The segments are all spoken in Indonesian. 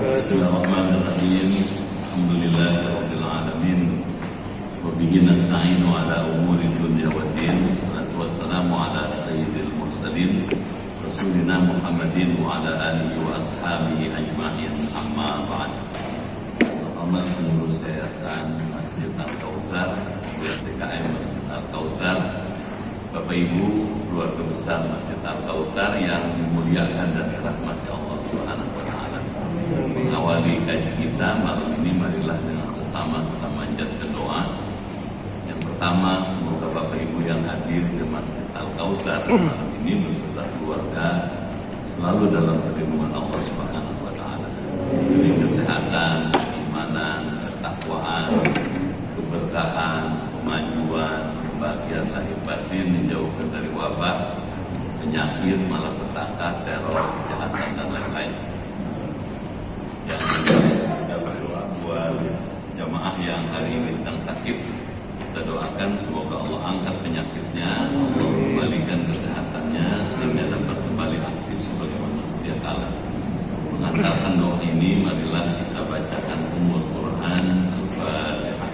Bismillahirrahmanirrahim. Alhamdulillahirabbil alamin. Wa bihi nasta'inu ala umuri dunya waddin. Wassalatu wassalamu ala sayyidil mursalin Rasulina Muhammadin wa ala alihi wa ashabihi ajma'in. Amma ba'd. Pertama pengurus yayasan Masjid Al-Kautsar, DKM Masjid Al-Kautsar, Bapak Ibu keluarga besar Masjid Al-Kautsar yang dimuliakan dan dirahmati Allah Subhanahu wa taala. Mengawali kaji kita malam ini, marilah dengan sesama kita manjatkan doa. Yang pertama, semoga Bapak Ibu yang hadir di Masjid Al-Kautsar malam ini beserta keluarga selalu dalam perlindungan Allah Subhanahu wa taala. Diberi kesehatan, keimanan, ketakwaan, keberkahan, kemajuan, kebahagiaan lahir batin, dijauhkan dari wabah, penyakit, malapetaka, teror, kejahatan dan lain-lain. Yang segala doa buat jamaah yang hari ini sedang sakit, kita doakan semoga Allah angkat penyakitnya, Allah kembalikan kesehatannya sehingga dapat kembali aktif sebagaimana sedia kala. Mengantarkan doa ini, marilah kita bacakan Ummul Quran Al-Fatihah.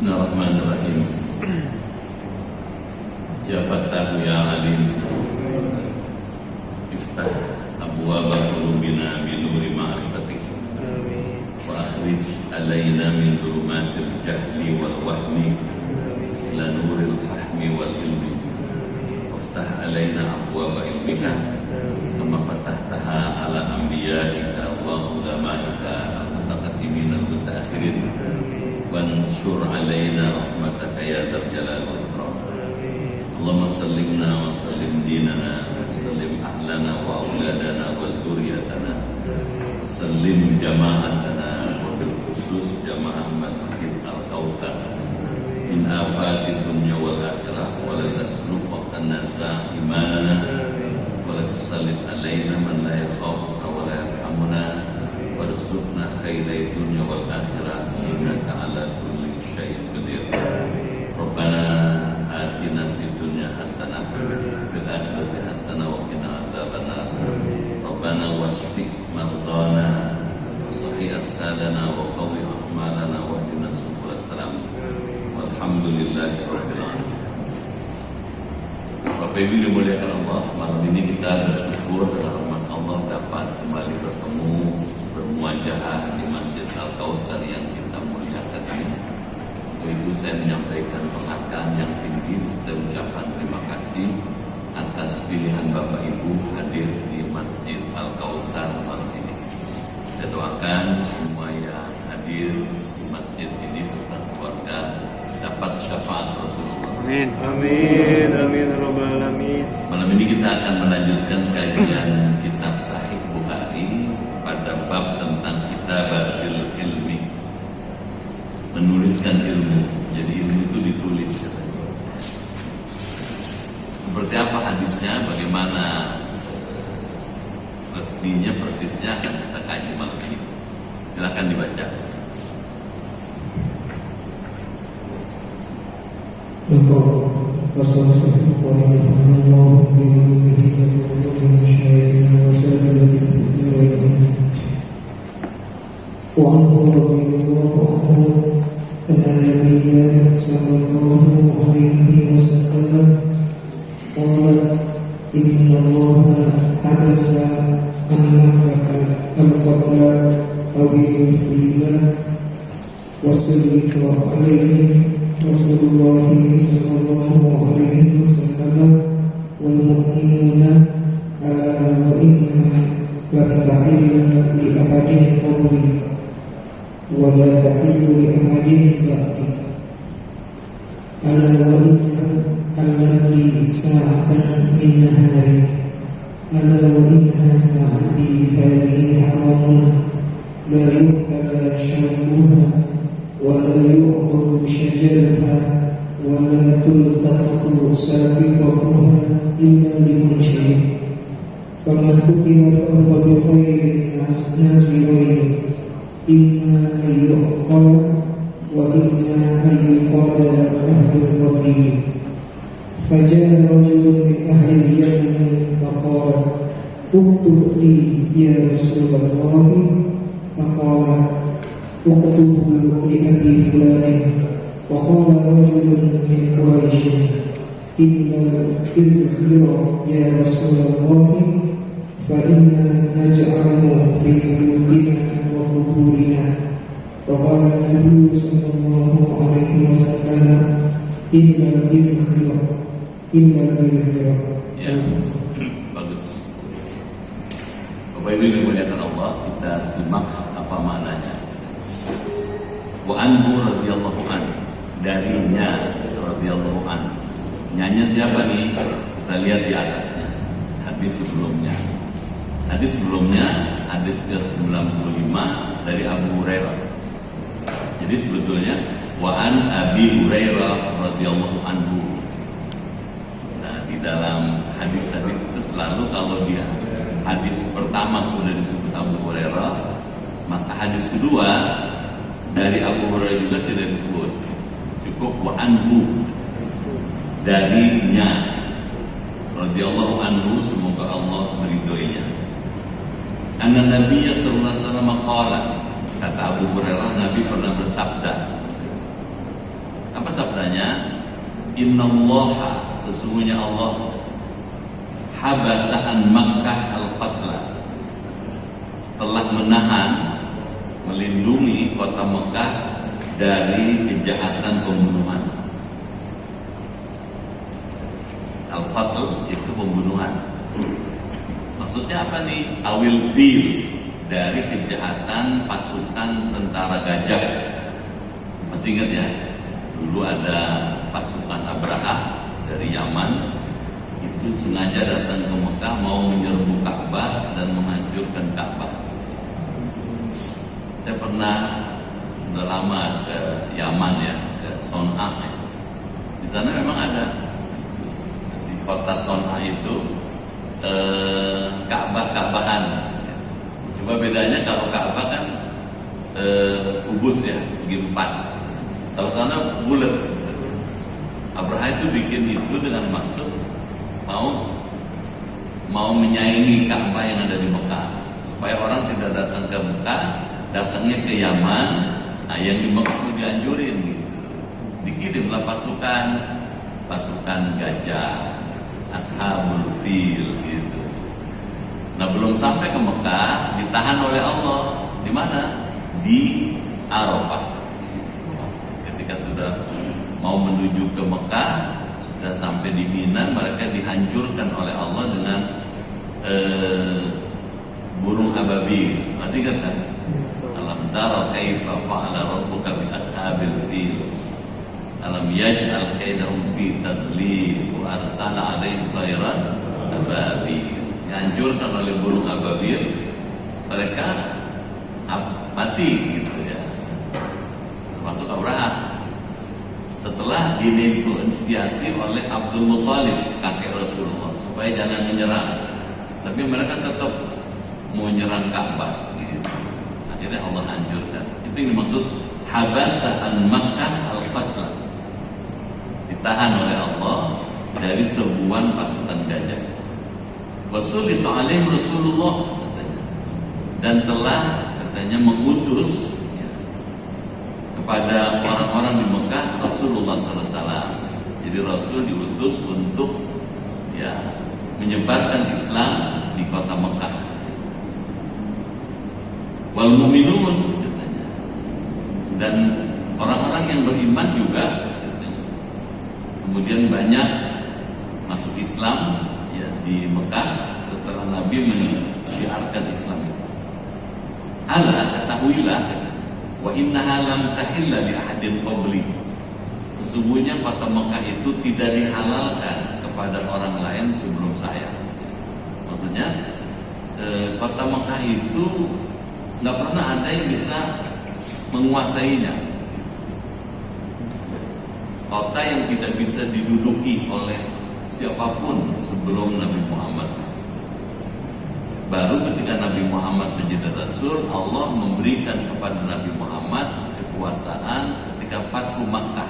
Bismillahirrahmanirrahim. Ya Fattahu ya Alim, iftah abwaaba qulubina bi nuri ma'rifatik wa akhrij alaina min dhulumatil jahli wal wahmi ila nuril fahmi wal ilmi waftah alaina abwaaba ilmika kama fatahtaha ala anbiya'ika wa ulamaika al-mutaqaddimin al-mutaakhirin wansur alaina rahmataka ya dzal jalal wal ikram. Allahumma sallimna wa sallim dinana wa sallim ahlana wa auladana wa dzurriyyatana wa sallim jama'atana wa bil khusus jamaah Masjid Al-Kautsar min afatid dunya wal akhirah wa la tasluqana imanana wa la tusallit alaina man la yakhafuka wa la yarhamuna warzuqna khairai dunya wal akhirah innaka ala kulli syai'in qadir. Rabbana atina fid dunya hasanah fil akhirati hasanah wa qina adzabannar. Rabbana washfi mardana wa sahih asadana wa qawi a'malana wa hdina subul salam. Walhamdulillahi rabbil alamin. Bapak Ibu dimuliakan Allah, malam ini kita bersyukur dengan rahmat Allah dapat kembali bertemu bermuajahah di Masjid Al-Kautsar yang kita muliakan ini. Untuk itu saya menyampaikan penghargaan yang tinggi serta ucapan terima kasih atas pilihan Bapak Ibu hadir di Masjid Al-Kautsar malam ini. Saya doakan semua yang hadir di masjid ini beserta keluarga dapat syafaat Rasulullah. Amin. Amin. Amin. Rabbal alamin. Malam ini kita akan melanjutkan kajian kitab Sahih Bukhari pada bab tentang kitabatil ilmi, menuliskan ilmu. Jadi ilmu itu ditulis. Seperti apa hadisnya, bagaimana resminya, persisnya akan kita kaji malam ini. Silakan dibaca. وعنه رضي الله عنه أن النبي صلى الله عليه وسلم قال إن الله حبس عن مكة القتل أو الوحيد وسلط عليه رسول الله صلى الله عليه وسلم والمؤمنون وإنها لم تحل لأحد قبلي ولا تحل لأحد بعدي ألا وإنها حلت لي ساعة من نهاري ألا وإنها ساعتي هذه حرام لا يؤكل شربها ولا يعبد شجرها ولا تلتقط سابقتها إلا بمنشر فمن قتل فهو بخير الناصرين إما أن يعقل وإما أن يقال أهل البطيل. فجاء رجل من أهل اليمن فقال اكتب لي يا رسول الله. فقال اكتبه لأبي فلان. فقال رجل من قريش إن الإذخر يا رسول الله فإنا نجعله في بيوتنا وقبورنا. وقال النبي صلى الله عليه وسلم إلا الإذخر Ya, bagus. Bapak Ibu yang dimuliakan Allah, kita simak apa maknanya. Wa anhu radhiyallahu an, darinya radhiyallahu an. Nyanya siapa nih? Kita lihat di atasnya. Hadis sebelumnya. Hadis ke-95 dari Abu Hurairah. Jadi sebetulnya wa an Abi Hurairah radhiyallahu anhu. Dalam hadis-hadis itu selalu kalau dia hadis pertama sudah disebut Abu Hurairah, maka hadis kedua dari Abu Hurairah juga tidak disebut, cukup wa anhu, darinya radhiyallahu anhu, semoga Allah meridhoinya. Anna Nabiyya sallallahu alaihi wasallam qala, kata Abu Hurairah, Nabi pernah bersabda. Apa sabdanya? Innallaha, sesungguhnya Allah, habasa'an Makkah al-qatla, telah menahan, melindungi kota Mekah dari kejahatan pembunuhan. Al-qatl itu pembunuhan. Maksudnya apa nih? Awil fil, dari kejahatan pasukan tentara gajah. Masih ingat ya? Dulu ada pasukan Abraha dari Yaman, itu sengaja datang ke Mekah mau menyerbu Ka'bah dan menghancurkan Ka'bah. Saya pernah sudah lama ke Yaman ya, ke Son'a. Di sana memang ada, di kota Son'a itu Ka'bahan. Coba bedanya, kalau Ka'bah kan kubus ya, segi empat. Kalau sana bulat. Abraha itu bikin itu dengan maksud mau menyaingi Ka'bah yang ada di Mekah, supaya orang tidak datang ke Mekah, datangnya ke Yaman. Nah, yang di Mekah itu dihancurin gitu. Dikirimlah pasukan gajah, ashabul fil gitu. Nah, belum sampai ke Mekah, ditahan oleh Allah. Di mana? Di Arafah. Ketika sudah mau menuju ke Mekah, sudah sampai di Mina, mereka dihancurkan oleh Allah dengan burung ababil. Masih ingat kan? Alam tara kaifa fa'ala rabbuka bi ashabil fil. Alam yaj'al kaidahum fi tadlil wa arsala 'alaihim tayran ababil. Dihancurkan oleh burung ababil, mereka mati gitu ya. Termasuk Abraham. Setelah dinegosiasi oleh Abdul Muthalib, kakek Rasulullah, supaya jangan menyerang, tapi mereka tetap mau menyerang Ka'bah gitu. Akhirnya Allah hancurkan. Itu yang dimaksud habasa'an Makkah al-qatla, ditahan oleh Allah dari serbuan pasukan gajah. Wasullitu alaihim Rasulullah, katanya, dan telah katanya mengutus kepada orang-orang di Mekah Rasulullah SAW. Jadi Rasul diutus untuk ya menyebarkan Islam di kota Mekah. Wal mu'minun, katanya, dan orang-orang yang beriman juga, katanya. Kemudian banyak masuk Islam ya di Mekah setelah Nabi menyiarkan Islam itu. Ala, ketahuilah, katanya, wa innaha lam tahilla li ahadin qabli, sesungguhnya kota Mekah itu tidak dihalalkan kepada orang lain sebelum saya. Maksudnya kota Mekah itu nggak pernah ada yang bisa menguasainya. Kota yang tidak bisa diduduki oleh siapapun sebelum Nabi Muhammad. baru ketika Nabi Muhammad menjadi Rasul, Allah memberikan kepada Nabi Muhammad kekuasaan ketika Fathu Makkah.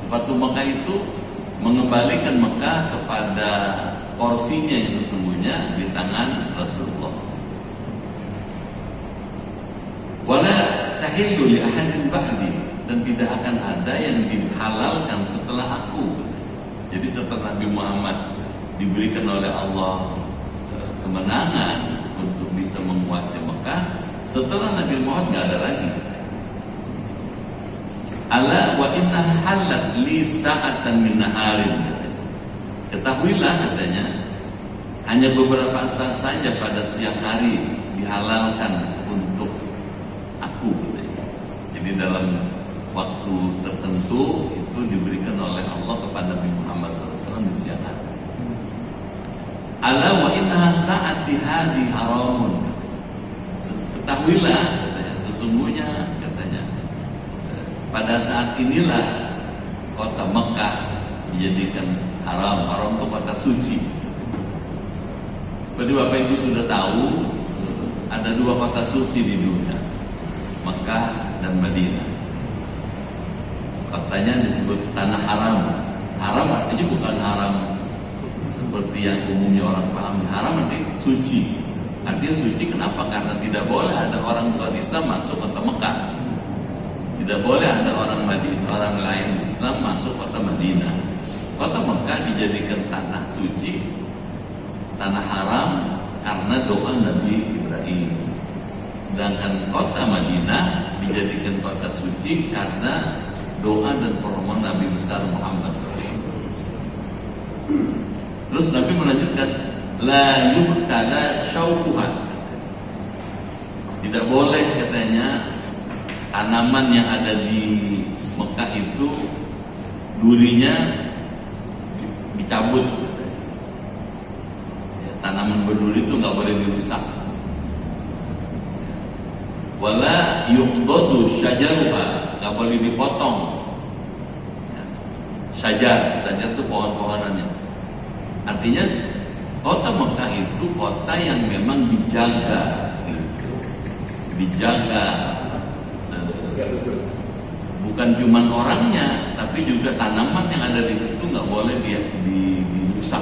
Fathu Makkah itu mengembalikan Makkah kepada porsinya yang sesungguhnya di tangan Rasulullah. Wala tahillu li ahadin ba'di, dan tidak akan ada yang dihalalkan setelah aku. Jadi setelah Nabi Muhammad diberikan oleh Allah kemenangan untuk bisa menguasai Mekah, setelah Nabi Muhammad nggak ada lagi. Ala wa inna halat li sa'atan min naharin. Ketahuilah katanya, hanya beberapa saat saja pada siang hari dihalalkan untuk aku katanya. Jadi dalam waktu tertentu itu diberikan oleh Allah kepada Nabi Muhammad SAW di siang hari. Ala wa innaha sa'ati hadi haramun. Ketahuilah katanya, sesungguhnya katanya pada saat inilah kota Mekah dijadikan haram. Haram itu kota suci. Seperti Bapak Ibu sudah tahu, ada dua kota suci di dunia, Mekah dan Madinah. Kotanya disebut tanah haram. Haram artinya bukan haram seperti yang umumnya orang paham. Haram artinya suci. Artinya suci kenapa? Karena tidak boleh ada orang bukan Islam masuk kota Mekah. Tidak boleh ada orang Madinah, orang lain Islam masuk kota Madinah. Kota Mekah dijadikan tanah suci, tanah haram karena doa Nabi Ibrahim. Sedangkan kota Madinah dijadikan kota suci karena doa dan permohonan Nabi besar Muhammad SAW. Terus Nabi melanjutkan, la yuhtala syaukuha. Tidak boleh katanya tanaman yang ada di Mekah itu durinya dicabut. Ya, tanaman berduri itu nggak boleh dirusak. Wala yuqdadu syajaruha, nggak boleh dipotong. Ya, syajar itu pohon-pohonannya. Artinya kota Mekah itu kota yang memang dijaga, dijaga. Bukan cuma orangnya, tapi juga tanaman yang ada di situ nggak boleh dirusak.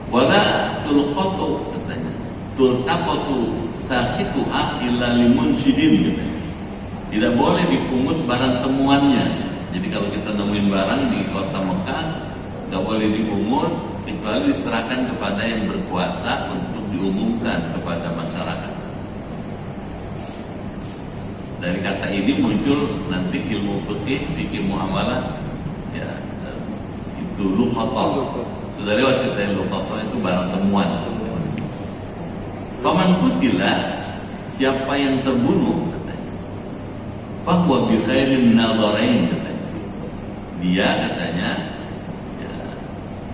Wala tulqatu katanya, tulqatu sakituha illa limunshidin katanya. Tidak boleh dipungut barang temuannya. Jadi kalau kita nemuin barang di kota Mekah, nggak boleh dipungut kecuali diserahkan kepada yang berkuasa untuk diumumkan kepada masyarakat. Dari kata ini muncul nanti ilmu fikih muamalah, ya, itu luqata. Sudah lewat kita yang luqata itu barang temuan. Faman qutila, siapa yang terbunuh katanya, fahuwa bi khairin nadharain katanya. Dia katanya ya,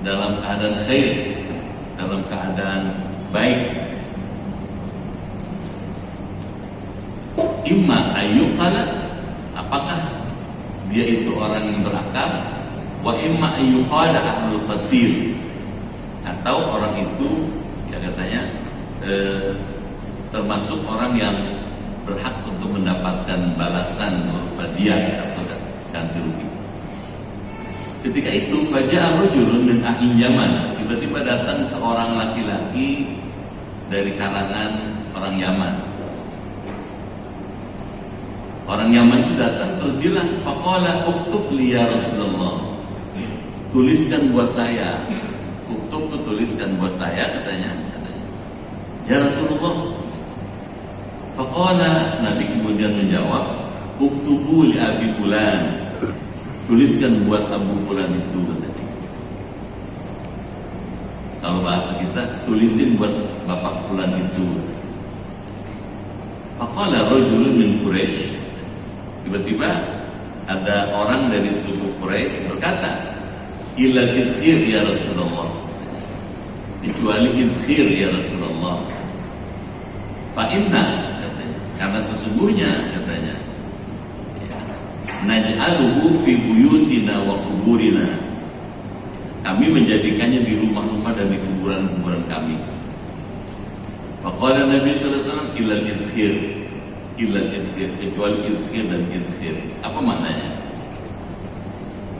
dalam keadaan khair, dalam keadaan baik. Imma ayyuqala, apakah dia itu orang yang berakal, wa imma ayyuqala ahlul qatil, atau orang itu ya katanya termasuk orang yang berhak untuk mendapatkan balasan berupa diat atau ganti rugi. Ketika itu faja'a rajulun min ahli Yaman, tiba-tiba datang seorang laki-laki dari kalangan orang Yaman. Orang Yaman itu datang terus bilang, faqala uktub li ya Rasulullah, tuliskan buat saya. Uktub itu tuliskan buat saya katanya. Ya Rasulullah. Faqala, Nabi kemudian menjawab, uktubu li abi fulan, tuliskan buat Abu Fulan itu katanya. Kalau bahasa kita, tulisin buat Bapak Fulan itu. Faqala rajulun min Quraisy, tiba-tiba ada orang dari suku Quraisy berkata, illa idkhir ya Rasulullah, kecuali idkhir ya Rasulullah. Fa inna, katanya, karena sesungguhnya katanya, naj'aluhu fi buyutina wa kuburina, kami menjadikannya di rumah-rumah dan di kuburan-kuburan kami. Maka Nabi sallallahu alaihi wasallam ilal idkhir, kecuali idkhir dan idkhir. Apa maknanya?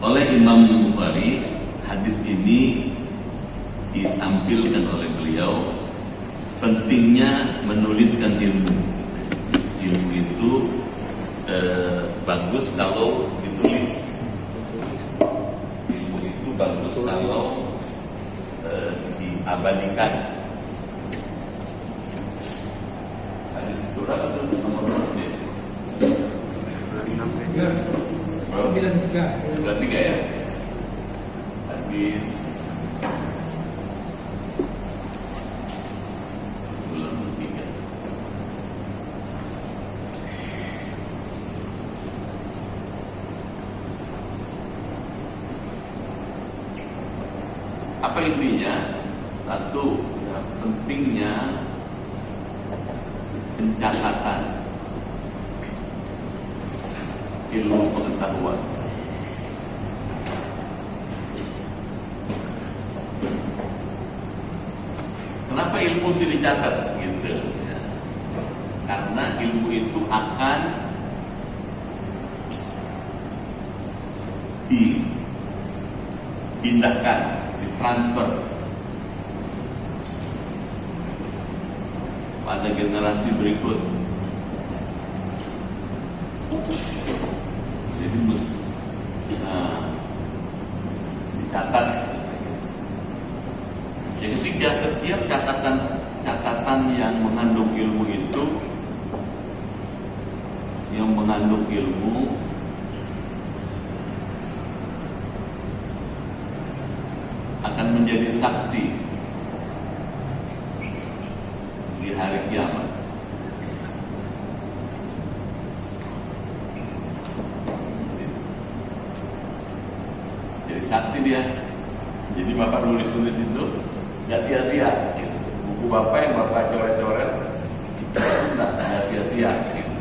Oleh Imam Bukhari, hadis ini ditampilkan oleh beliau pentingnya menuliskan ilmu. Ilmu itu bagus kalau ditulis. Ilmu itu bagus kalau diabadikan. Hadis surah atau nomor berapa? 93 ya. Hadis bulan 3. Apa intinya? Satu, ya, pentingnya pencatatan ilmu pengetahuan. Kenapa ilmu sih dicatat gitu ya? Karena ilmu itu akan dipindahkan, ditransfer pada generasi berikut. Jadi dicatat. Jadi tidak setiap catatan yang mengandung ilmu itu, akan menjadi saksi di hari kiamat. Jadi saksi dia. Jadi Bapak nulis-nulis itu nggak sia-sia. Gitu. Buku Bapak yang Bapak coret-coret itu nggak sia-sia. Gitu.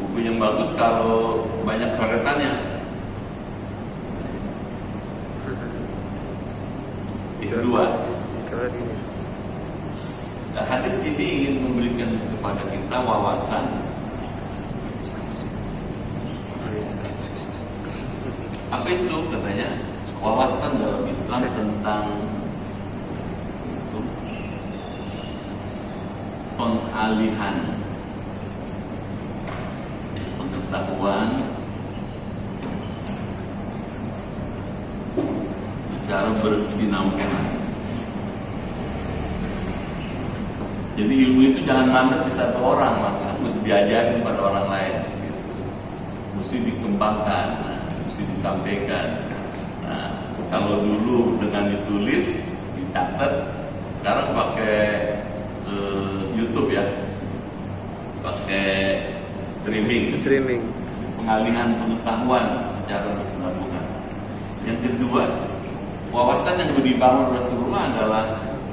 Buku yang bagus kalau banyak coretannya. Itu dua. Nah, hadis ini ingin memberikan kepada kita wawasan. Apa itu katanya? Wawasan dalam Islam tentang pengalihan pengetahuan secara berkesinambungan. Jadi ilmu itu jangan mandek di satu orang, maka harus diajarin kepada orang lain. Gitu. Mesti dikembangkan, mesti disampaikan. Nah, kalau dulu dengan ditulis, dicatat, sekarang pakai YouTube ya, pakai streaming, pengalihan pengetahuan secara berkesinambungan. Yang kedua, wawasan yang dibangun Rasulullah adalah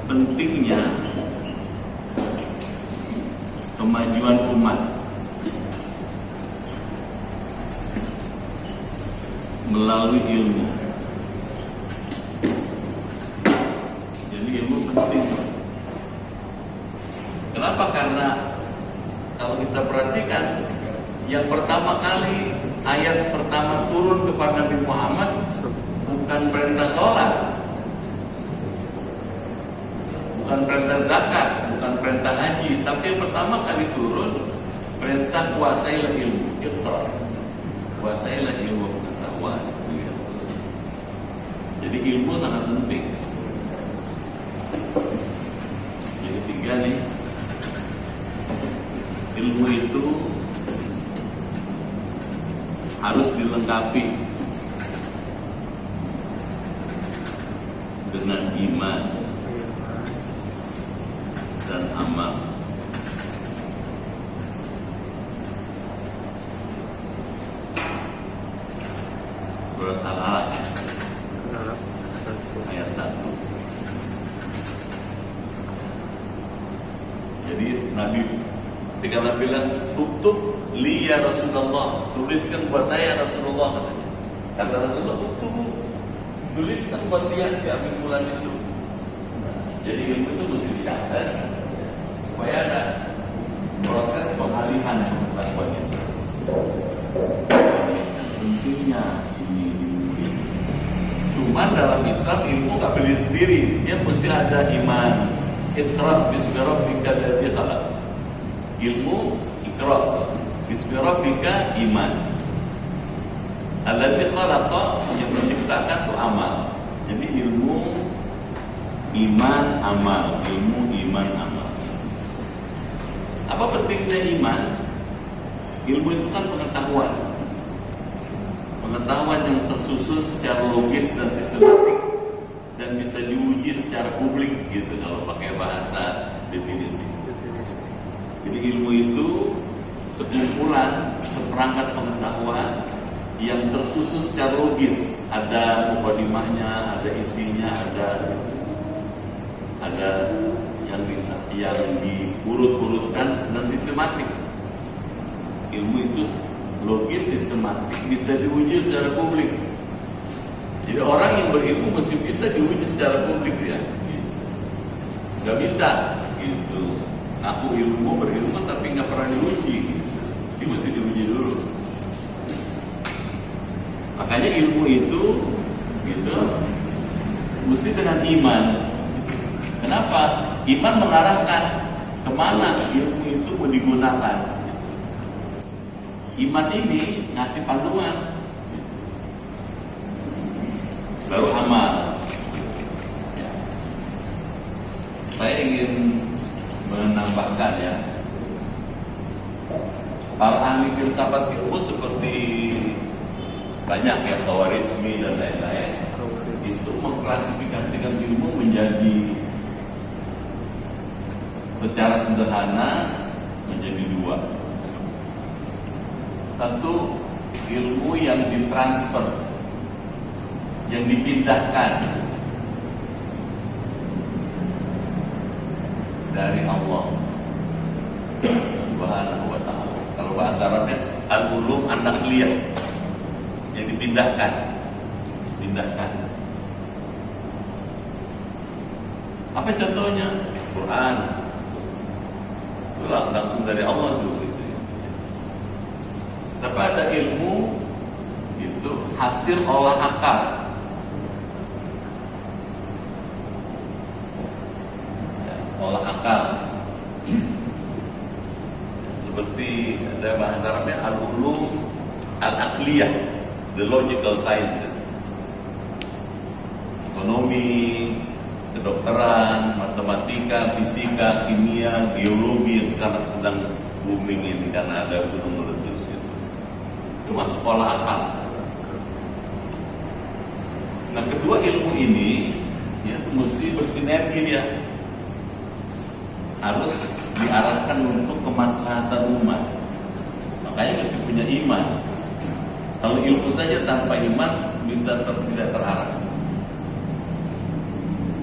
pentingnya kemajuan umat melalui ilmu. Jadi ilmu penting. Kenapa? Karena kalau kita perhatikan, yang pertama kali ayat pertama turun kepada Nabi Muhammad bukan perintah sholat, bukan perintah zakat, bukan perintah haji, tapi yang pertama kali turun perintah kuasailah ilmu, kuasailah ilmu pengetahuan. Jadi ilmu sangat penting. Jadi tiga nih, ilmu itu harus dilengkapi dengan iman dan amal. Surat Al-Alaq ayat 1. Jadi Nabi ketika Nabi bilang tutup li ya Rasulullah, tuliskan buat saya Rasulullah katanya. Kata Rasulullah, tuliskan buat dia si Abi Fulan itu. Nah, jadi ilmu itu mesti dicatat supaya ada proses pengalihan pengetahuan itu. Pentingnya ini. Cuman dalam Islam ilmu nggak beli sendiri, dia mesti ada iman. Iqra bismi rabbika alladzi khalaq. Ilmu iqra bismi rabbika iman. Alladzi khalaqa yang menciptakan itu amal. Jadi ilmu iman amal, ilmu iman amal. Apa pentingnya iman? Ilmu itu kan pengetahuan. Pengetahuan yang tersusun secara logis dan sistematik dan bisa diuji secara publik gitu kalau pakai bahasa definisi. Jadi ilmu itu sekumpulan seperangkat pengetahuan yang tersusun secara logis, ada mukadimahnya, ada isinya, ada yang diurut-urutkan dan sistematik. Ilmu itu logis, sistematik, bisa diuji secara publik. Jadi orang yang berilmu mesti bisa diuji secara publik ya. Gak bisa gitu. Aku berilmu tapi nggak pernah diuji. Dia mesti diuji dulu. Makanya ilmu itu gitu mesti dengan iman. Kenapa? Iman mengarahkan kemana ilmu itu mau digunakan. Iman ini ngasih panduan. Baru amal. Ya. Saya ingin menambahkan ya, para ahli filsafat ilmu seperti banyak ya, Khawarizmi dan lain-lain, itu mengklasifikasikan ilmu menjadi secara sederhana menjadi dua. Satu, ilmu yang ditransfer, yang dipindahkan dari Allah Subhanahu wa ta'ala. Kalau bahasa Arabnya al-ulum an-naqliyah, yang dipindahkan. Apa contohnya? Quran. Langsung dari Allah dulu gitu. Tapi ada ilmu itu hasil olah akal. Olah akal. Seperti ada bahasa Arabnya al-ulum al-aqliyah, the logical sciences. Ekonomi, kedokteran, matematika, fisika, kimia, geologi yang sekarang sedang booming ini karena ada gunung meletus itu masuk olah akal. Nah, kedua ilmu ini ya mesti bersinergi dia. Harus diarahkan untuk kemaslahatan umat. Makanya mesti punya iman. Kalau ilmu saja tanpa iman bisa tidak terarah.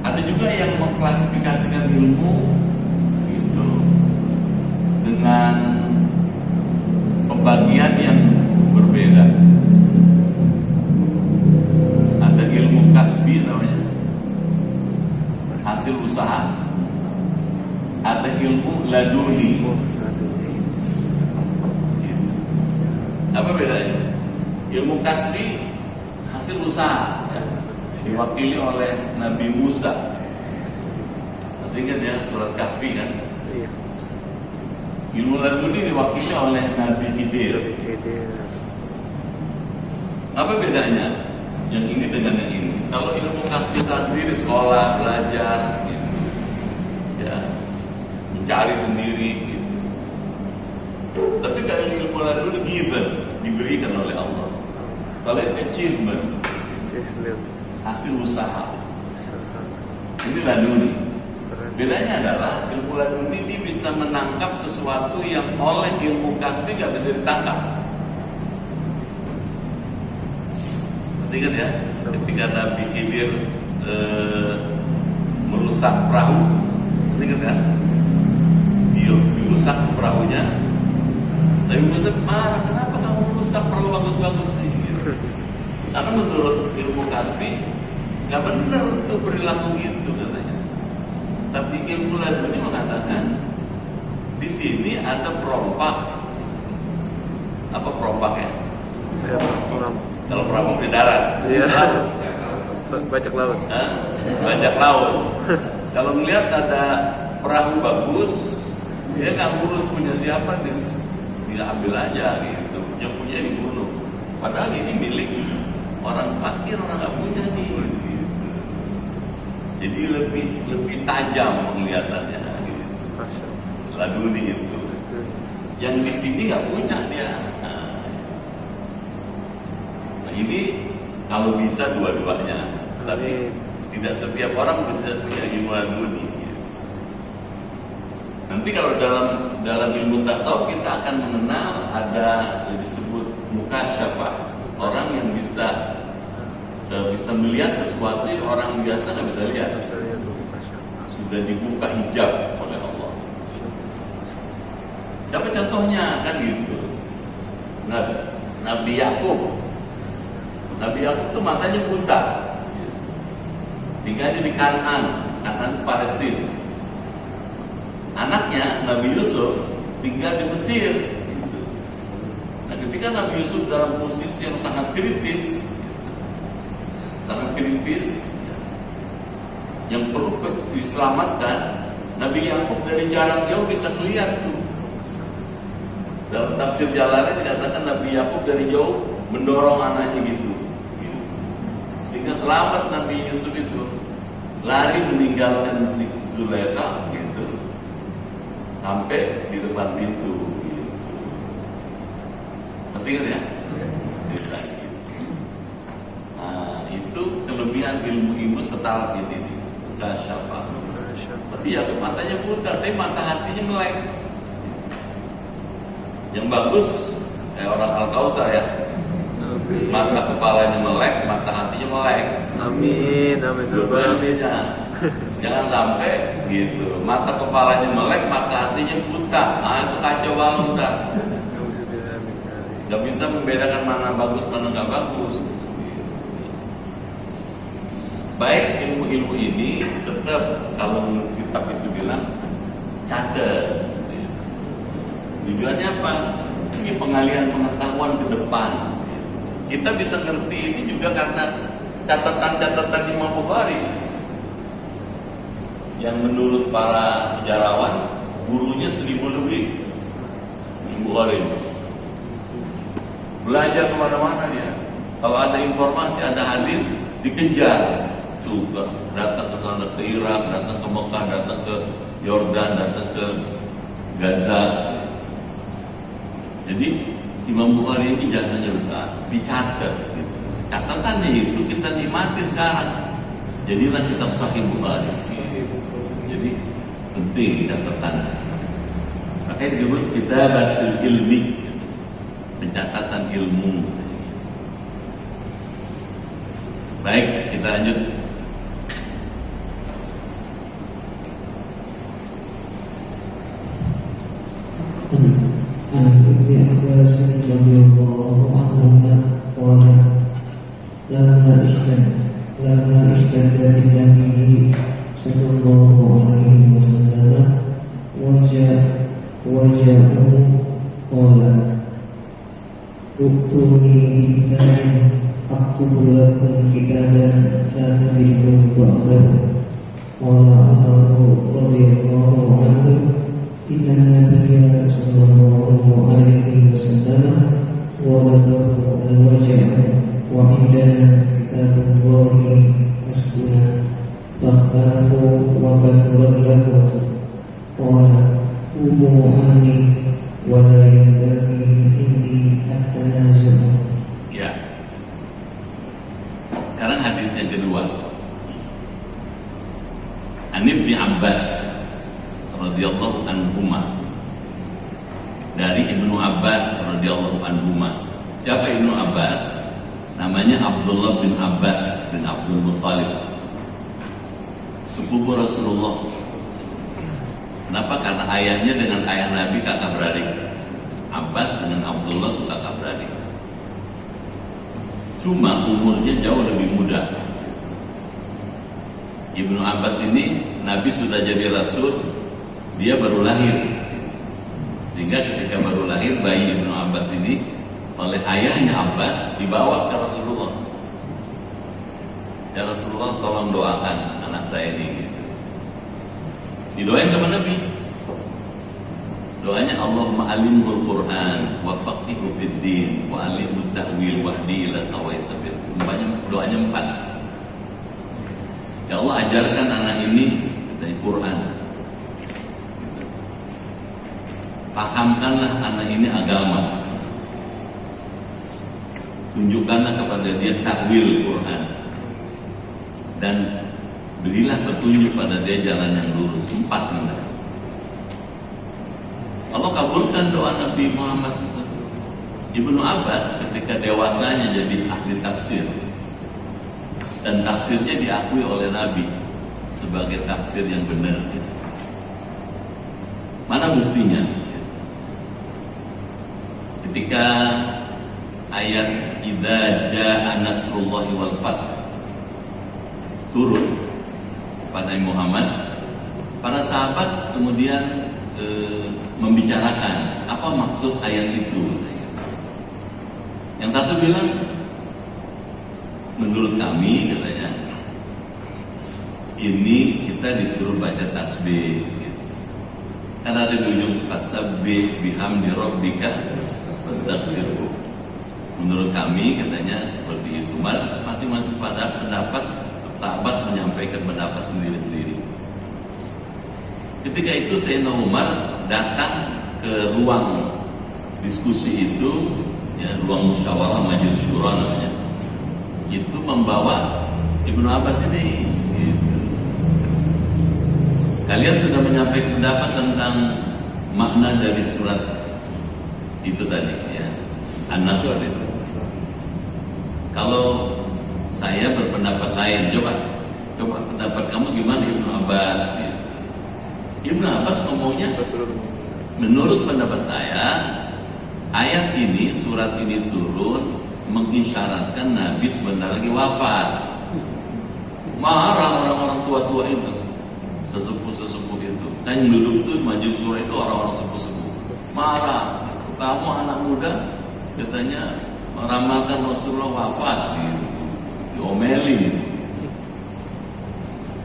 Ada juga yang mengklasifikasikan ilmu itu dengan pembagian yang berbeda. Ada ilmu kasbi namanya, hasil usaha. Ada ilmu laduni. Apa bedanya? Ilmu kasbi hasil usaha ya, diwakili oleh Nabi Musa. Masih ingat ya surat Kahfi kan? Ilmu laduni diwakili oleh Nabi Khidir. Apa bedanya yang ini dengan yang ini? Kalau ilmu kasbi sendiri sekolah, belajar gitu. Ya, mencari sendiri gitu. Tapi kalau ilmu laduni given, diberikan oleh Allah. Kalau achievement, hasil usaha, ini laduni. Bedanya adalah ilmu laduni ini bisa menangkap sesuatu yang oleh ilmu kasbi nggak bisa ditangkap. Masih ingat ya, ketika Nabi Khidir merusak perahu, masih ingat kan? Dirusak perahunya. Nabi Musa marah, kenapa kamu merusak perahu bagus-bagus ini? Gitu. Karena menurut ilmu kasbi nggak benar tuh perilaku gitu katanya. Tapi ilmu laduni mengatakan di sini ada perompak. Apa perompaknya? Ya, orang. Kalau perampok di darat, Iya. laut. Bajak laut. Hah? Bajak laut. Kalau melihat ada perahu bagus, dia nggak ngurus punya siapa, dia ambil aja gitu. Yang punya dibunuh. Padahal ini milik orang fakir, orang nggak punya nih. Gitu. Jadi lebih tajam penglihatannya. Gitu. Masya Allah. Laduni itu. Yang di sini nggak punya dia. Nah, ini kalau bisa dua-duanya, tapi tidak setiap orang bisa punya ilmu laduni. Nanti kalau dalam ilmu tasawuf kita akan mengenal ada yang disebut mukasyafah, orang yang bisa melihat sesuatu yang orang biasa nggak bisa lihat. Masya Allah. Sudah dibuka hijab oleh Allah. Siapa contohnya kan gitu? Nabi Yakub. Nabi Yakub itu matanya buta. Tinggalnya di Kanaan Palestina. Anaknya Nabi Yusuf tinggal di Mesir. Nah, ketika Nabi Yusuf dalam posisi yang sangat kritis, yang perlu diselamatkan, Nabi Yakub dari jarak jauh bisa melihat tuh. Dalam tafsir Jalalain dikatakan Nabi Yakub dari jauh mendorong anaknya gitu. Sehingga selamat Nabi Yusuf itu lari meninggalkan Zulaikha gitu, sampai di depan pintu gitu. Masih ingat ya? Cerita gitu. Nah, itu kelebihan ilmu setara ini kasyafah. Tapi ya matanya buta, tapi mata hatinya melek. Yang bagus kayak orang Al-Kausar ya. Mata kepalanya melek, mata hatinya melek. Amin, amin. Jangan sampai gitu. Mata kepalanya melek, mata hatinya buta. Nah itu kacau banget. Gak bisa membedakan mana bagus, mana nggak bagus. Baik ilmu-ilmu ini tetap kalau menurut kitab itu bilang catat. Tujuannya apa? Ini pengalihan pengetahuan ke depan. Kita bisa ngerti ini juga karena catatan-catatan Imam Bukhari yang menurut para sejarawan gurunya 1000 lebih. Imam Bukhari belajar kemana-mana dia. Kalau ada informasi, ada hadis, dikejar. Tuh, datang ke sana, ke Irak, datang ke Mekah, datang ke Yordan, datang ke Gaza. Jadi Imam Bukhari ini jasanya besar, dicatat gitu. Catatannya itu kita nikmati sekarang. Jadilah kitab Sahih Bukhari. Jadi penting catatannya. Makanya disebut kitabatul ilmi, gitu. Pencatatan ilmu. Baik, kita lanjut. لما اشتد بالنبي صلى الله عليه وسلم وجاءه قال ائتوني بكتاب أكتب لكم كتابا لا تضلوا بعده. قال عمر رضي الله عنه إن النبي صلى الله عليه وسلم وبلغه الوجع وعندنا كتاب الله حسبنا فاختلفوا وكثر اللغو. قال قوموا عني ولا ينبغي عندي التنازع. Ya. Sekarang hadis yang kedua. An Ibnu Abbas radhiyallahu anhuma. Dari Ibnu Abbas radhiyallahu anhuma. Siapa Ibnu Abbas? Namanya Abdullah bin Abbas bin Abdul Muttalib, sepupu Rasulullah. Kenapa? Karena ayahnya dengan ayah Nabi kakak beradik. Abbas dengan Abdullah itu kakak beradik. cuma umurnya jauh lebih muda. Ibnu Abbas ini Nabi sudah jadi Rasul, dia baru lahir. Sehingga ketika baru lahir, bayi Ibnu Abbas ini oleh ayahnya Abbas dibawa ke Rasulullah. Ya Rasulullah, tolong doakan anak saya ini gitu. Didoain sama Nabi. Doanya Allahumma alimhul Qur'an wa faqihu fid din wa alimhu ta'wil wahdi ila sawai sabil. Doanya 4. Ya Allah, ajarkan anak ini dari Quran. Pahamkanlah anak ini agama. Tunjukkanlah kepada dia takwil Quran. Dan berilah petunjuk pada dia jalan yang lurus. 4 minta. Allah kabulkan doa Nabi Muhammad. Ibnu Abbas ketika dewasanya jadi ahli tafsir, dan tafsirnya diakui oleh Nabi sebagai tafsir yang benar. Mana buktinya? Ketika ayat idza jaa nasrullahi wal fath turun pada Muhammad, para sahabat kemudian membicarakan apa maksud ayat itu. Yang satu bilang, menurut kami katanya, ini kita disuruh baca tasbih gitu. Karena ada di ujung fasabbih bihamdi rabbika wastaghfirhu. Menurut kami katanya seperti itu. Masing-masing pada pendapat, sahabat menyampaikan pendapat sendiri-sendiri. Ketika itu Sayyidina Umar datang ke ruang diskusi itu, ya, ruang musyawarah majelis syura namanya. Itu membawa Ibnu Abbas ini gitu. Kalian sudah menyampaikan pendapat tentang makna dari surat itu tadi, ya, An-Nasr itu. Kalau saya berpendapat lain, coba pendapat kamu gimana Ibnu Abbas gitu. Ibnu Abbas ngomongnya, menurut pendapat saya, ayat ini, surat ini turun mengisyaratkan Nabi sebentar lagi wafat. Marah orang-orang tua-tua itu, sesepuh-sesepuh itu. Dan yang duduk itu majelis surah itu orang-orang sepuh-sepuh. Marah, kamu anak muda, katanya meramalkan Rasulullah wafat, gitu. Diomelin.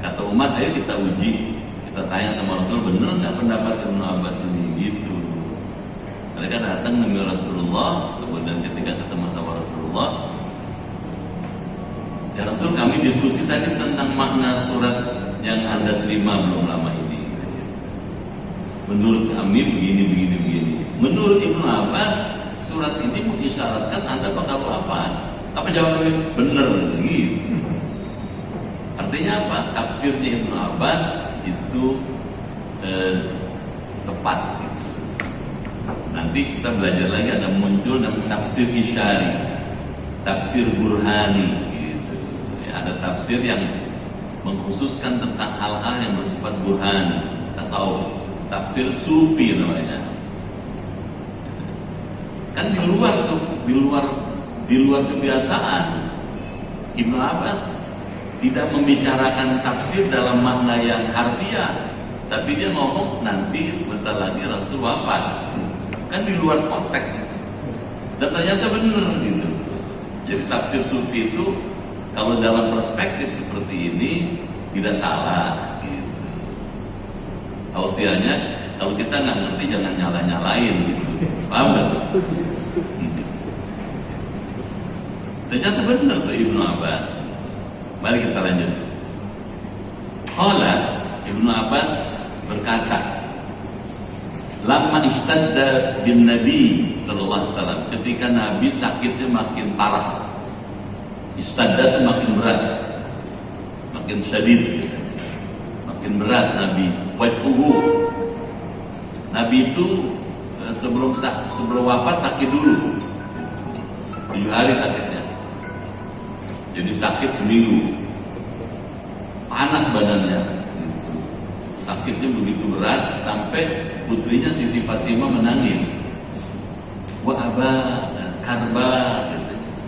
Kata umat, ayo kita uji. Kita tanya sama Rasul, benar nggak pendapat Ibnu Abbas ini gitu. Mereka datang menemui Rasulullah, kemudian ketika ketemu sama Rasulullah, ya Rasul, kami diskusi tadi tentang makna surat yang Anda terima belum lama ini. Menurut kami begini. Menurut Ibnu Abbas, surat ini mengisyaratkan Anda bakal wafat. Apa jawabnya? Benar gitu. Artinya apa? Tafsirnya Ibnu Abbas itu tepat gitu. Nanti kita belajar lagi, ada muncul namanya tafsir isyari, tafsir burhani gitu. Ya, ada tafsir yang mengkhususkan tentang hal-hal yang bersifat burhani, tasawuf, tafsir sufi namanya. Kan di luar kebiasaan. Ibnu Abbas tidak membicarakan tafsir dalam makna yang harfiah, tapi dia ngomong nanti sebentar lagi Rasul wafat. Kan di luar konteks. Dan ternyata benar gitu. Jadi tafsir sufi itu kalau dalam perspektif seperti ini tidak salah gitu. Tausiahnya kalau kita nggak ngerti jangan nyala-nyalain gitu. Paham gak tuh? Ternyata benar tuh Ibnu Abbas. Mari kita lanjut. Qala, Ibnu Abbas berkata, lamma ishtadda bin Nabi sallallahu alaihi wasallam, ketika Nabi sakitnya makin parah. Ishtadda itu makin berat, makin syadid, makin berat Nabi. Wajhuhu, Nabi itu sebelum wafat sakit dulu 7 hari sakitnya. Jadi sakit seminggu, panas badannya, sakitnya begitu berat sampai putrinya Siti Fatimah menangis. Wa aba karba,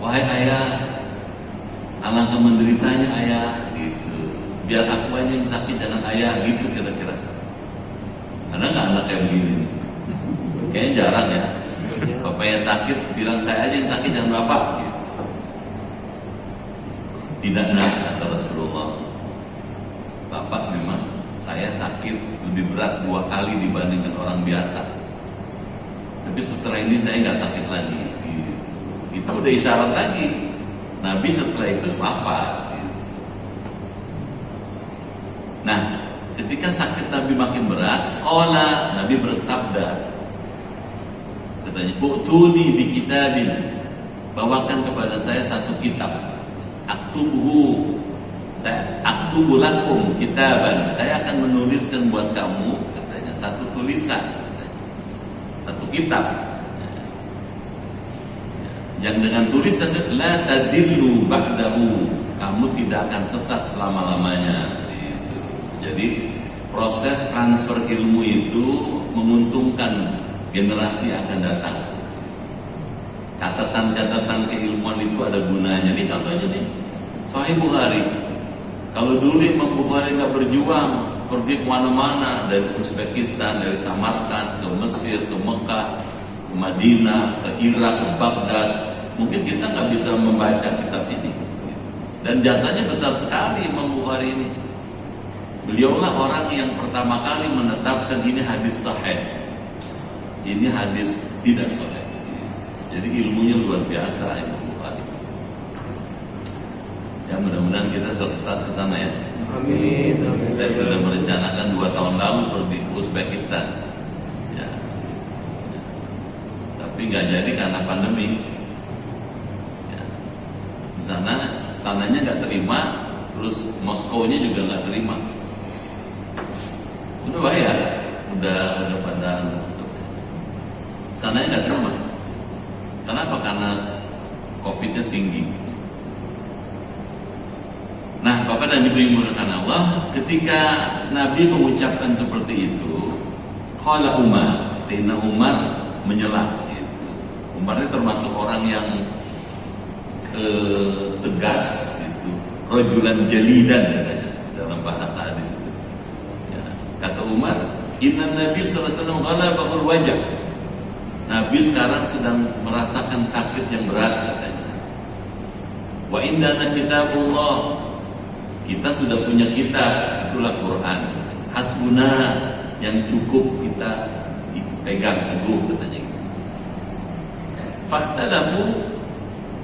wahai ayah, Alangkah menderitanya ayah gitu. Biar aku aja yang sakit, jangan ayah gitu kira-kira. Ada nggak anak kayak begini? Kayaknya jarang ya. Bapak yang sakit bilang saya aja yang sakit, jangan bapak. Gitu. Tidak, nak, kata Rasulullah. Bapak memang saya sakit lebih berat 2 kali dibandingkan orang biasa. Tapi setelah ini saya nggak sakit lagi. Gitu. Itu udah isyarat lagi. Nabi setelah itu wafat. Gitu. Nah, ketika sakit Nabi makin berat, Nabi bersabda, katanya, "U'tuni bi kitabin." Bawakan kepada saya satu kitab. Aktubu lakum kitaban. Saya akan menuliskan buat kamu, katanya, satu tulisan, katanya, satu kitab. Yang dengan tulisan la tadillu ba'dahu. Kamu tidak akan sesat selama-lamanya. Gitu. Jadi proses transfer ilmu itu menguntungkan generasi yang akan datang. Catatan-catatan keilmuan itu ada gunanya. Nih contohnya nih, Sahih Bukhari. Kalau dulu Imam Bukhari nggak berjuang, pergi kemana-mana, dari Uzbekistan, dari Samarkand, ke Mesir, ke Mekah, ke Madinah, ke Irak, ke Baghdad, mungkin kita nggak bisa membaca kitab ini. Dan jasanya besar sekali Imam Bukhari ini. Beliaulah orang yang pertama kali menetapkan ini hadis sahih, ini hadis tidak sahih. Jadi ilmunya luar biasa Imam Bukhari. Ya, mudah-mudahan kita suatu saat ke sana ya. Amin. Saya sudah merencanakan 2 tahun lalu pergi ke Uzbekistan. Ya. Tapi nggak jadi karena pandemi. Ya. Di sananya nggak terima, terus Moskow-nya juga nggak terima. Udah bayar, udah pada sananya nggak terima. Kenapa? Karena COVID-nya tinggi. Nah, Bapak dan Ibu yang dimuliakan Allah, ketika Nabi mengucapkan seperti itu, qala Umar, Sayyidina Umar menyela. Gitu. Umar ini termasuk orang yang tegas, gitu. Rajulan jalidan katanya dalam bahasa hadis itu. Ya. Kata Umar, Inna Nabi sallallahu alaihi wasallam ghalabahul wajah. Nabi sekarang sedang merasakan sakit yang berat katanya. Wa indana kitabullah. Kita sudah punya kitab, itulah Quran. Hasbuna, yang cukup kita dipegang teguh katanya. Fakhtalafu,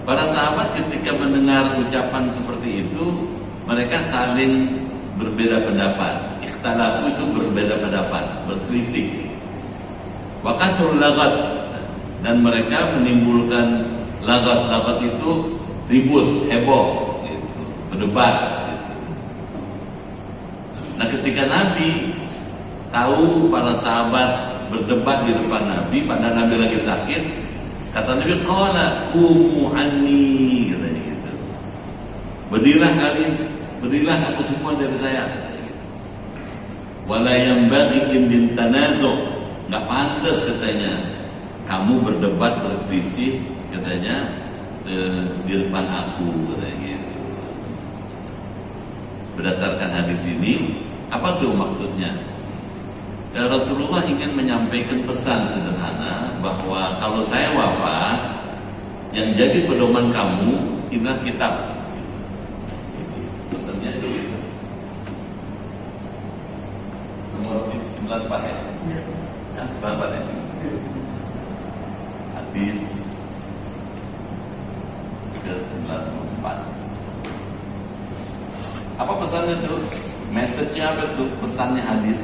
para sahabat ketika mendengar ucapan seperti itu, mereka saling berbeda pendapat. Ikhtalafu itu berbeda pendapat, berselisih. Waqatul lagat, dan mereka menimbulkan lagat itu ribut, heboh, gitu, berdebat. Gitu. Nah, ketika Nabi tahu para sahabat berdebat di depan Nabi, pada Nabi lagi sakit, kata Nabi, qala qumu anni, katanya gitu. Berdirilah kamu semua dari saya, katanya gitu. Wala yanbaghi bin tanazu'. Nggak pantas katanya kamu berdebat berselisih katanya di depan aku, katanya gitu. Berdasarkan hadis ini, apa tuh maksudnya? Ya, Rasulullah ingin menyampaikan pesan sederhana bahwa kalau saya wafat, yang jadi pedoman kamu inilah kitab. Pesannya itu gitu. Nomor 94 ya. Yang sebentar ya. Hadis ke-94. Apa pesannya tuh? Message-nya apa tuh? Pesannya hadis.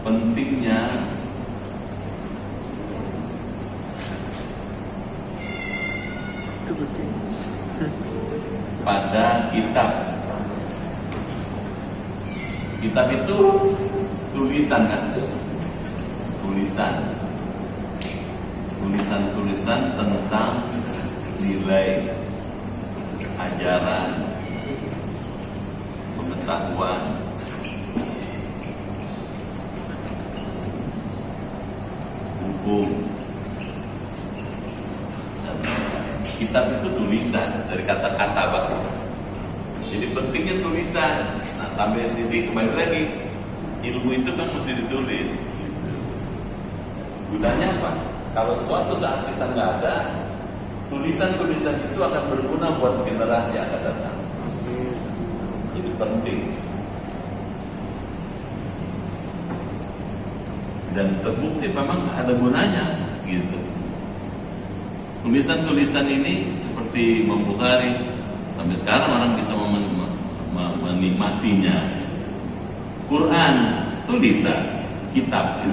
Pentingnya pada kitab. Kitab itu tulisan kan? Tulisan tentang nilai, ajaran, pengetahuan, buku. Dan kitab itu tulisan dari kata-kata baku. Jadi pentingnya tulisan. Nah, sampai sini kembali lagi, ilmu itu kan mesti ditulis. Gunanya apa? Kalau suatu saat kita nggak ada, tulisan-tulisan itu akan berguna buat generasi yang akan datang. Jadi penting. Dan terbukti memang ada gunanya, gitu. Tulisan-tulisan ini seperti Imam Bukhari, sampai sekarang orang bisa menikmatinya. Quran, tulisan, kitab.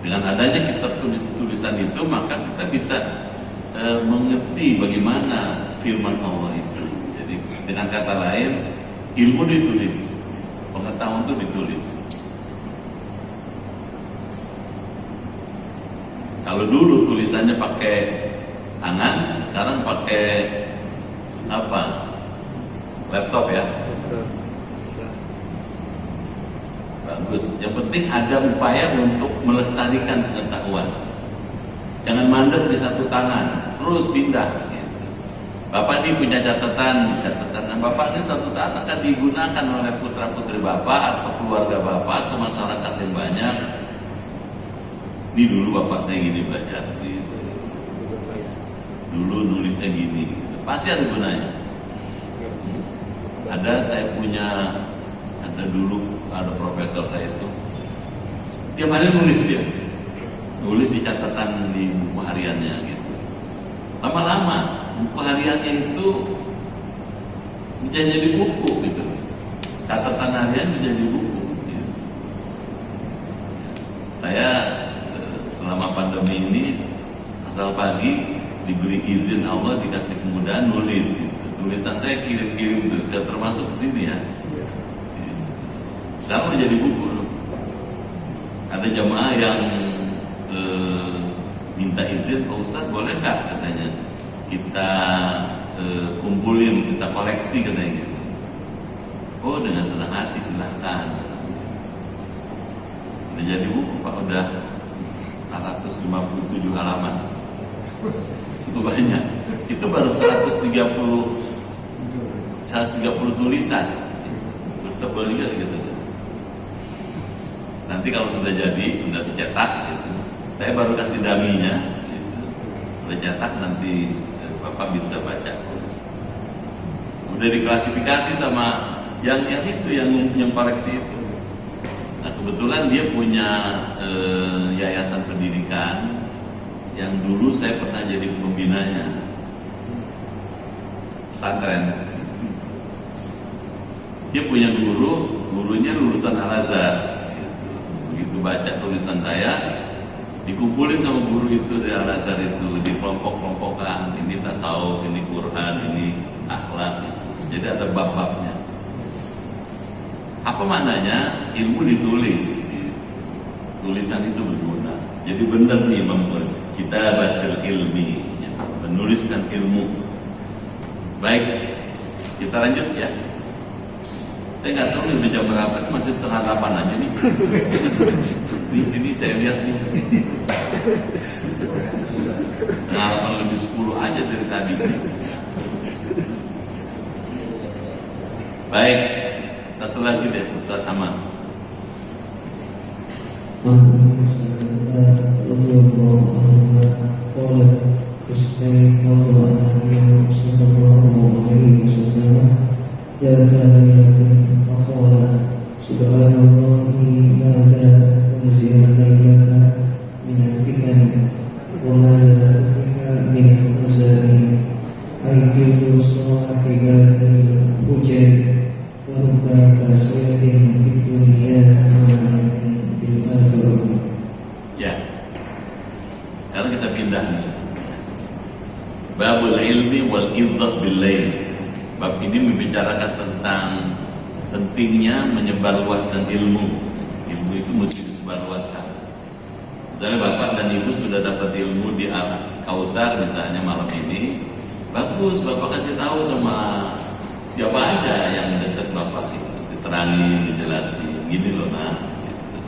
Dengan adanya kitab tulisan itu, maka kita bisa mengerti bagaimana firman Allah itu. Jadi dengan kata lain, ilmu ditulis, pengetahuan itu ditulis. Kalau dulu tulisannya pakai tangan, sekarang pakai apa? Laptop ya. Betul. Bisa. Bagus. Yang penting ada upaya untuk melestarikan pengetahuan. Jangan mandek di satu tangan, terus pindah. Gitu. Bapak ini punya catatan. Bapak ini suatu saat akan digunakan oleh putra-putri Bapak atau keluarga Bapak atau masyarakat yang banyak. Ini dulu bapak saya gini belajar, gitu. Dulu nulisnya gini, gitu. Pasti ada gunanya. Ada dulu profesor saya itu, tiap hari nulis dia, nulis di catatan di buku hariannya, gitu. Lama-lama buku hariannya itu menjadi buku, gitu. Catatan harian menjadi buku. Gitu. Saya selama pandemi ini, asal pagi diberi izin Allah, dikasih kemudahan nulis, gitu. Tulisan saya kirim-kirim juga termasuk ke sini ya. Sekarang jadi buku. Ada jamaah yang minta izin, Pak Ustadz boleh nggak katanya kita kumpulin, kita koleksi katanya gitu. Oh, dengan senang hati silahkan. Udah jadi buku Pak, udah 457 halaman. Itu banyak. Itu baru 130 tulisan. Bertebal juga gitu. Nanti kalau sudah jadi, sudah dicetak gitu. Saya baru kasih daminya gitu. Udah cetak nanti Bapak bisa baca. Udah diklasifikasi sama yang itu yang koleksi itu. Nah, kebetulan dia punya yayasan pendidikan yang dulu saya pernah jadi pembinanya, pesantren. Dia punya gurunya lulusan Al-Azhar. Begitu baca tulisan saya, dikumpulin sama guru itu dari Al-Azhar itu, di kelompok-kelompokan. Ini tasawuf, ini Quran, ini akhlak. Jadi ada bab-babnya. Apa maknanya? Ilmu ditulis. Tulisan itu berguna. Jadi benar nih kita batil ilmi, menuliskan ilmu. Baik, kita lanjut ya. Saya nggak tahu nih udah jam berapa, masih 7:30 aja nih. Di sini saya lihat nih 7:30 lebih 10 aja dari tadi. Baik, satu lagi deh Ustaz Aman. Ya, sekarang kita pindah nih. Babul ilmi wal idzah bil lail. Bab ini membicarakan tentang pentingnya menyebarluaskan ilmu. Ilmu itu mesti disebarluaskan. Misalnya Bapak dan Ibu sudah dapat ilmu di Al-Kautsar misalnya malam ini, bagus Bapak kasih tahu sama siapa aja yang dekat Bapak itu, diterangi, dijelasin, gini loh nah. Gitu.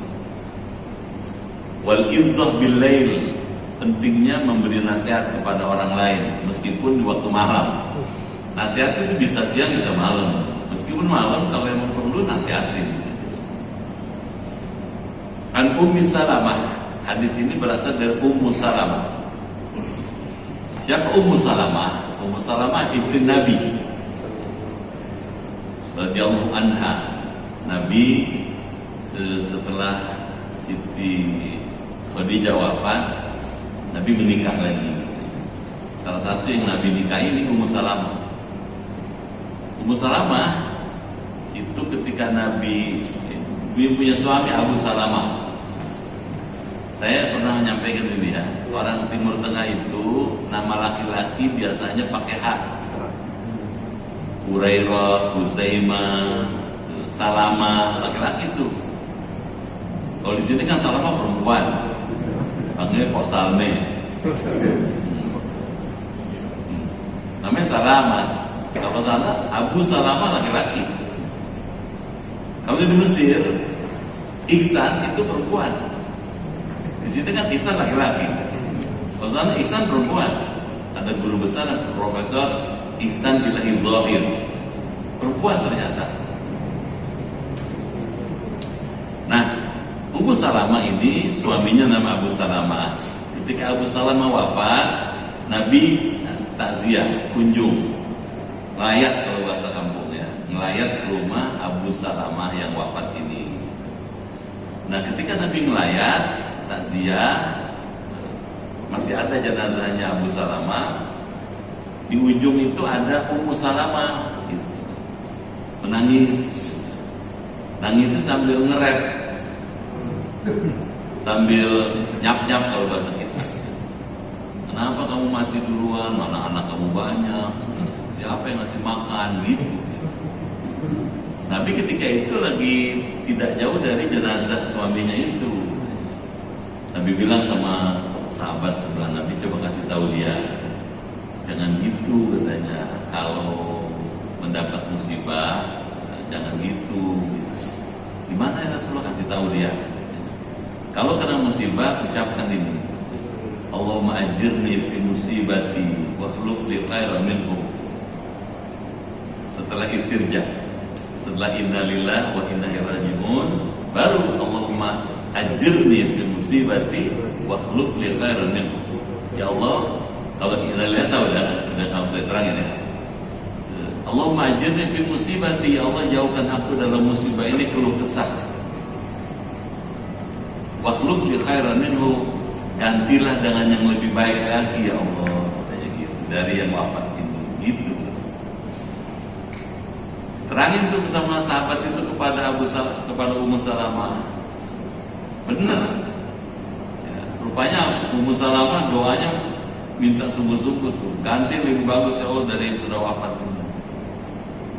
Wal idhah bil lail, pentingnya memberi nasihat kepada orang lain meskipun di waktu malam. Nasihat itu bisa siang bisa malam. Meskipun malam kalau yang perlu nasihatin. An Ummi Salamah, hadis ini berasal dari Ummu Salamah. Siapa Ummu Salamah? Ummu Salamah istri Nabi radhiyallahu anha. Nabi setelah Siti Khadijah wafat, Nabi menikah lagi. Salah satu yang Nabi nikahi ini Ummu Salamah. Ummu Salamah itu ketika Nabi punya suami Abu Salamah. Saya pernah menyampaikan ini ya, orang Timur Tengah itu nama laki-laki biasanya pakai H. Hurairah, Huzaimah, Salama, laki-laki itu. Kalau di sini kan Salama perempuan, panggilnya Pok Salme. Namanya Salama. Kalau salah Abu Salama laki-laki. Kalau di Mesir, Ihsan itu perempuan. Di sini kan Ihsan laki-laki. Kalau sana Ihsan perempuan. Ada guru besar, Profesor Ihsan Bilahi Dhahir, perempuan ternyata. Nah, Ummu Salamah ini suaminya nama Abu Salamah. Ketika Abu Salamah wafat, Nabi takziah, kunjung, layat kalau bahasa kampungnya, ngelayat ke rumah Abu Salamah yang wafat ini. Nah, ketika Nabi ngelayat, takziah, masih ada jenazahnya Abu Salamah. Di ujung itu ada Ummu Salamah gitu. Menangis. Nangisnya sambil ngerep, sambil nyap-nyap kalau bahasa kita. Kenapa kamu mati duluan? Mana anak kamu banyak? Siapa yang ngasih makan? Gitu. Nabi ketika itu lagi tidak jauh dari jenazah suaminya itu. Nabi bilang sama sahabat sebelah Nabi, coba kasih tahu dia, jangan gitu katanya. Kalau mendapat musibah, jangan gitu. Gimana ya Rasulullah, kasih tahu dia. Kalau kena musibah, ucapkan ini, Allahumma ajirni fi musibati wa khuluf li khairan minhu. Setelah istirja, setelah inna lillahi wa inna ilaihi raji'un, baru Allahumma ajirni fi musibati wa khuluf li khairan minhu. Ya Allah, kalau inna lillahi tahu dah, udah kamu saya terangin ya. Allahumma ajirni fi musibati, ya Allah jauhkan aku dalam musibah ini keluh kesah. Wa khuluf li khairan minhu, gantilah dengan yang lebih baik lagi ya Allah, katanya gitu, dari yang wafat ini gitu. Terangin tuh sama sahabat itu kepada kepada Ummu Salamah. Benar ya, rupanya Ummu Salamah doanya minta sungguh-sungguh tuh, ganti lebih bagus ya Allah dari yang sudah wafat ini.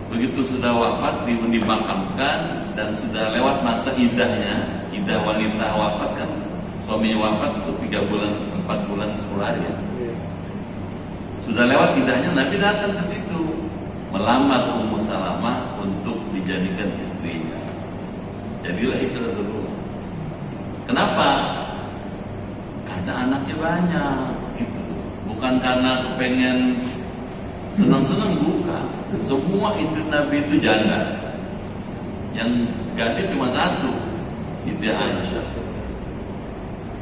Begitu sudah wafat, dimakamkan dan sudah lewat masa idahnya. Idah wanita wafat kan, suaminya wafat itu 3 bulan, 4 bulan 10 hari ya. Sudah lewat idahnya, Nabi datang ke situ melamar Ummu Salamah untuk dijadikan istrinya. Jadilah istri Rasulullah. Kenapa? Karena anaknya banyak gitu. Bukan karena kepengen senang-senang, bukan. Semua istri Nabi itu janda. Yang gadis cuma satu, Siti Aisyah.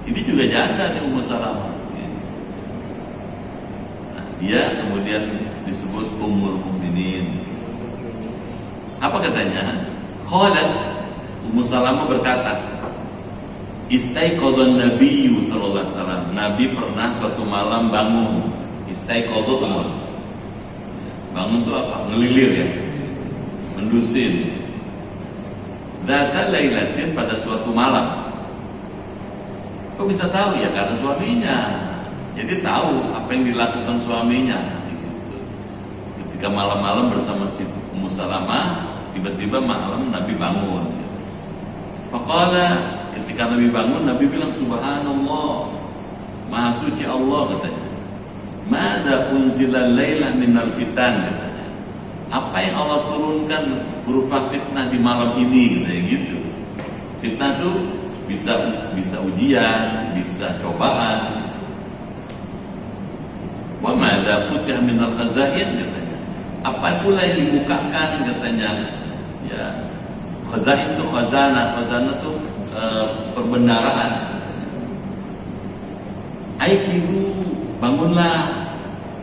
Ini juga janda nih Ummu Salamah. Nah, dia kemudian disebut Ummul Mukminin. Apa katanya? Qalat, Ummu Salamah berkata, Istaiqadhan Nabiyyu sallallahu alaihi wasallam. Nabi pernah suatu malam bangun. Istaiqadha umur. Bangun itu apa? Ngelilir ya, mendusin. Dzata lailatin, pada suatu malam. Kok bisa tahu ya? Karena suaminya. Jadi tahu apa yang dilakukan suaminya. Gitu. Ketika malam-malam bersama si Ummu Salamah, tiba-tiba malam Nabi bangun. Faqala, ketika Nabi bangun, Nabi bilang Subhanallah, Maha suci Allah katanya. Mada unzila lailah minal fitan katanya. Apa yang Allah turunkan berupa fitnah di malam ini katanya gitu. Fitnah tuh bisa ujian, bisa cobaan. Wa madza futih minal khazain katanya. Apa pula yang dibukakan katanya? Ya, khazain itu khazanah itu perbendaharaan. Aikiru, bangunlah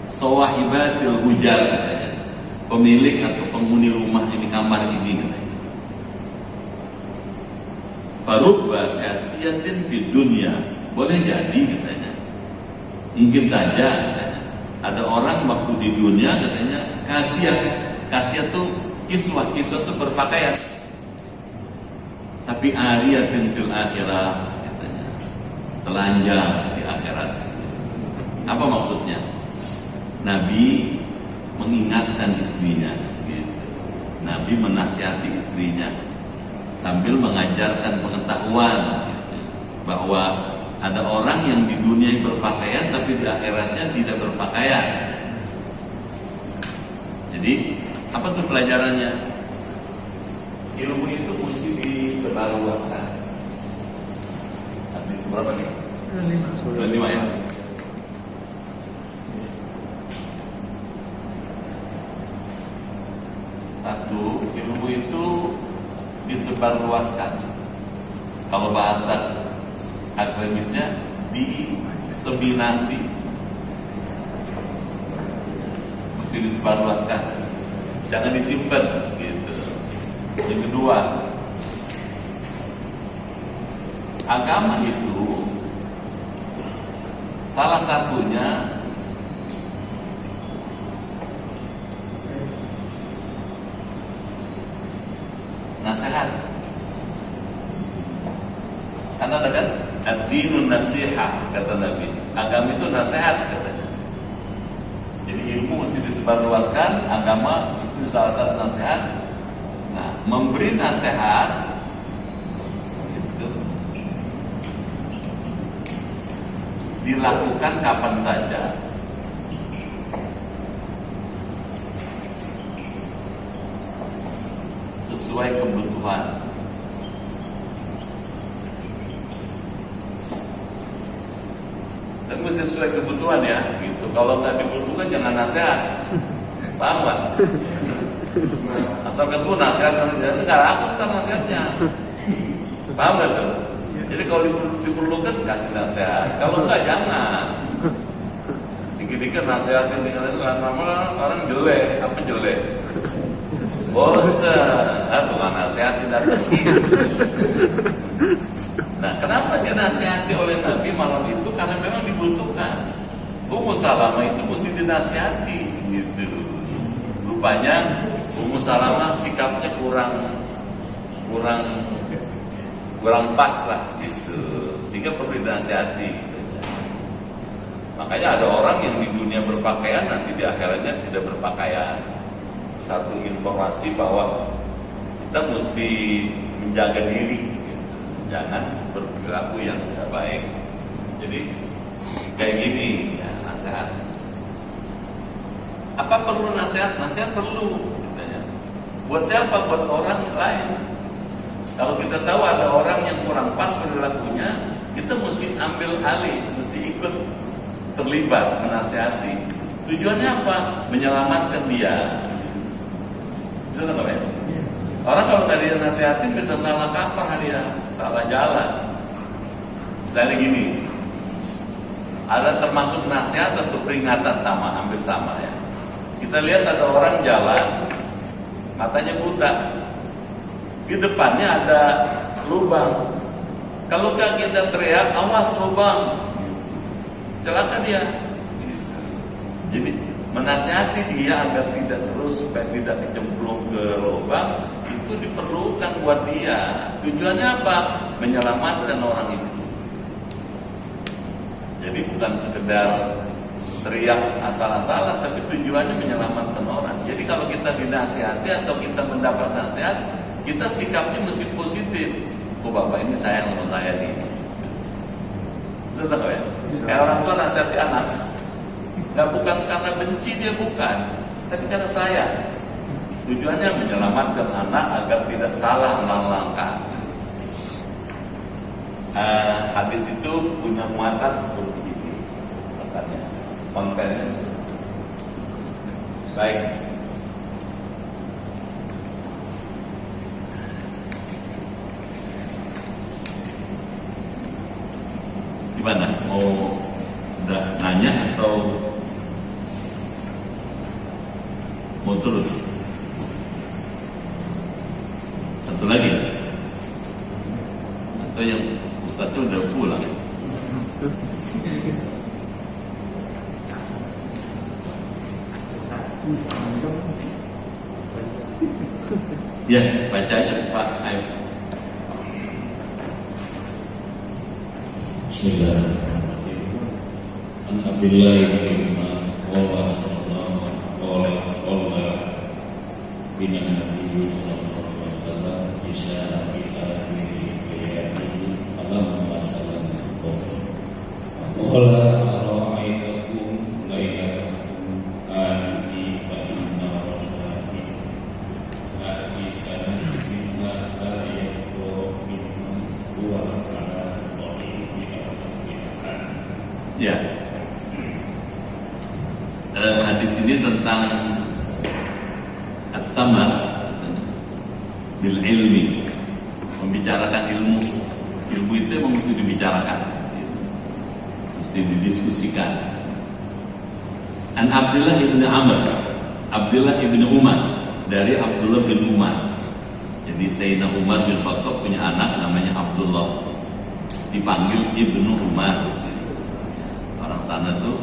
sawahibatil hujar katanya. Pemilik atau penghuni rumah ini, kamar ini katanya. Farubba kasiyatin fid dunya, boleh jadi katanya. Mungkin saja katanya, ada orang waktu di dunia katanya kasiyah tuh kiswah tuh berpakaian. Tapi ariyatin fil akhirah katanya, telanjang di akhirat. Apa maksudnya? Nabi mengingatkan istrinya gitu. Nabi menasihati istrinya sambil mengajarkan pengetahuan gitu, bahwa ada orang yang di dunia berpakaian tapi di akhiratnya tidak berpakaian. Jadi apa tuh pelajarannya? Ilmu itu mesti disebarluaskan. Hadis berapa nih? 5 ya. Satu, ilmu itu disebarluaskan. Kalau bahasa akademisnya diseminasi, mesti disebarluaskan, jangan disimpan gitu. Yang kedua, agama itu salah satunya nasihat. Karena ada kan ad-dinun nasihah, kata Nabi. Agama itu nasihat katanya. Jadi ilmu mesti disebarluaskan, agama itu salah satu nasihat. Nah, memberi nasihat itu dilakukan kapan saja. Sesuai kebutuhan. Tapi mesti sesuai kebutuhan ya, gitu. Kalau nggak dibutuhkan jangan nasihat, paham nggak? Asal ketemu nasihat, nggak aku tak nasihatnya, paham nggak tuh? Jadi kalau diperlukan kasih nasihat, kalau nggak jangan. Dikit-dikit nasihatin dengan lama-lama orang jelek, apa jelek? Bosan, tukang nasihatin datang. Nah, kenapa dinasihati oleh Nabi malam itu? Karena memang dibutuhkan. Ummu Salamah itu mesti dinasihati, gitu. Rupanya Ummu Salamah sikapnya kurang pas lah, gitu. Sehingga perlu dinasihati. Gitu. Makanya ada orang yang di dunia berpakaian nanti di akhiratnya tidak berpakaian. Satu informasi bahwa kita mesti menjaga diri. Jangan berperilaku yang tidak baik. Jadi kayak gini ya, nasihat. Apa perlu nasihat? Nasihat perlu katanya. Buat siapa? Buat orang lain. Kalau kita tahu ada orang yang kurang pas perilakunya, kita mesti ambil alih, mesti ikut terlibat menasihati. Tujuannya apa? Menyelamatkan dia. Bisa nggak ya? Orang kalau nggak dia nasihatin bisa salah kaprah dia, salah jalan. Misalnya gini, ada termasuk nasihat atau peringatan sama, hampir sama ya. Kita lihat ada orang jalan, matanya buta, di depannya ada lubang. Kalau nggak kita teriak, awas lubang, celaka dia. Jadi menasihati dia agar tidak terus, supaya tidak kecemplung ke lubang, itu diperlukan buat dia. Tujuannya apa? Menyelamatkan orang itu. Jadi bukan sekedar teriak asal-asalan, tapi tujuannya menyelamatkan orang. Jadi kalau kita dinasihati atau kita mendapat nasihat, kita sikapnya mesti positif. Oh, bapak ini sayang sama saya nih. Betul tak ya? Kayak orang tua nasihati anak, nggak bukan karena benci dia, bukan, tapi karena sayang. Tujuannya menyelamatkan anak agar tidak salah melangkah. Hadis itu punya muatan seperti ini, katanya kontennya seperti ini. Baik. Gimana? Mau udah nanya atau mau terus? Satu lagi? Atau yang Ustadznya udah pulang? Ya, baca aja Pak. Ayo. Bismillahirrahmanirrahim. An Abdullah bin Umar qala bin Nabi sallallahu alaihi wasallam isya ila bihi alam masalan qala ara'aytakum laylatakum hadhihi fa inna rasulahi hadhihi sanan minna la yaktu minna huwa Ya, hadis ini tentang as-sama bil ilmi, membicarakan ilmu. Ilmu itu memang mesti dibicarakan, mesti didiskusikan. An Abdullah ibn Amr, Abdullah ibn Umar, dari Abdullah bin Umar. Jadi Sayyidina Umar bin Khattab punya anak namanya Abdullah, dipanggil Ibnu Umar. Orang sana tuh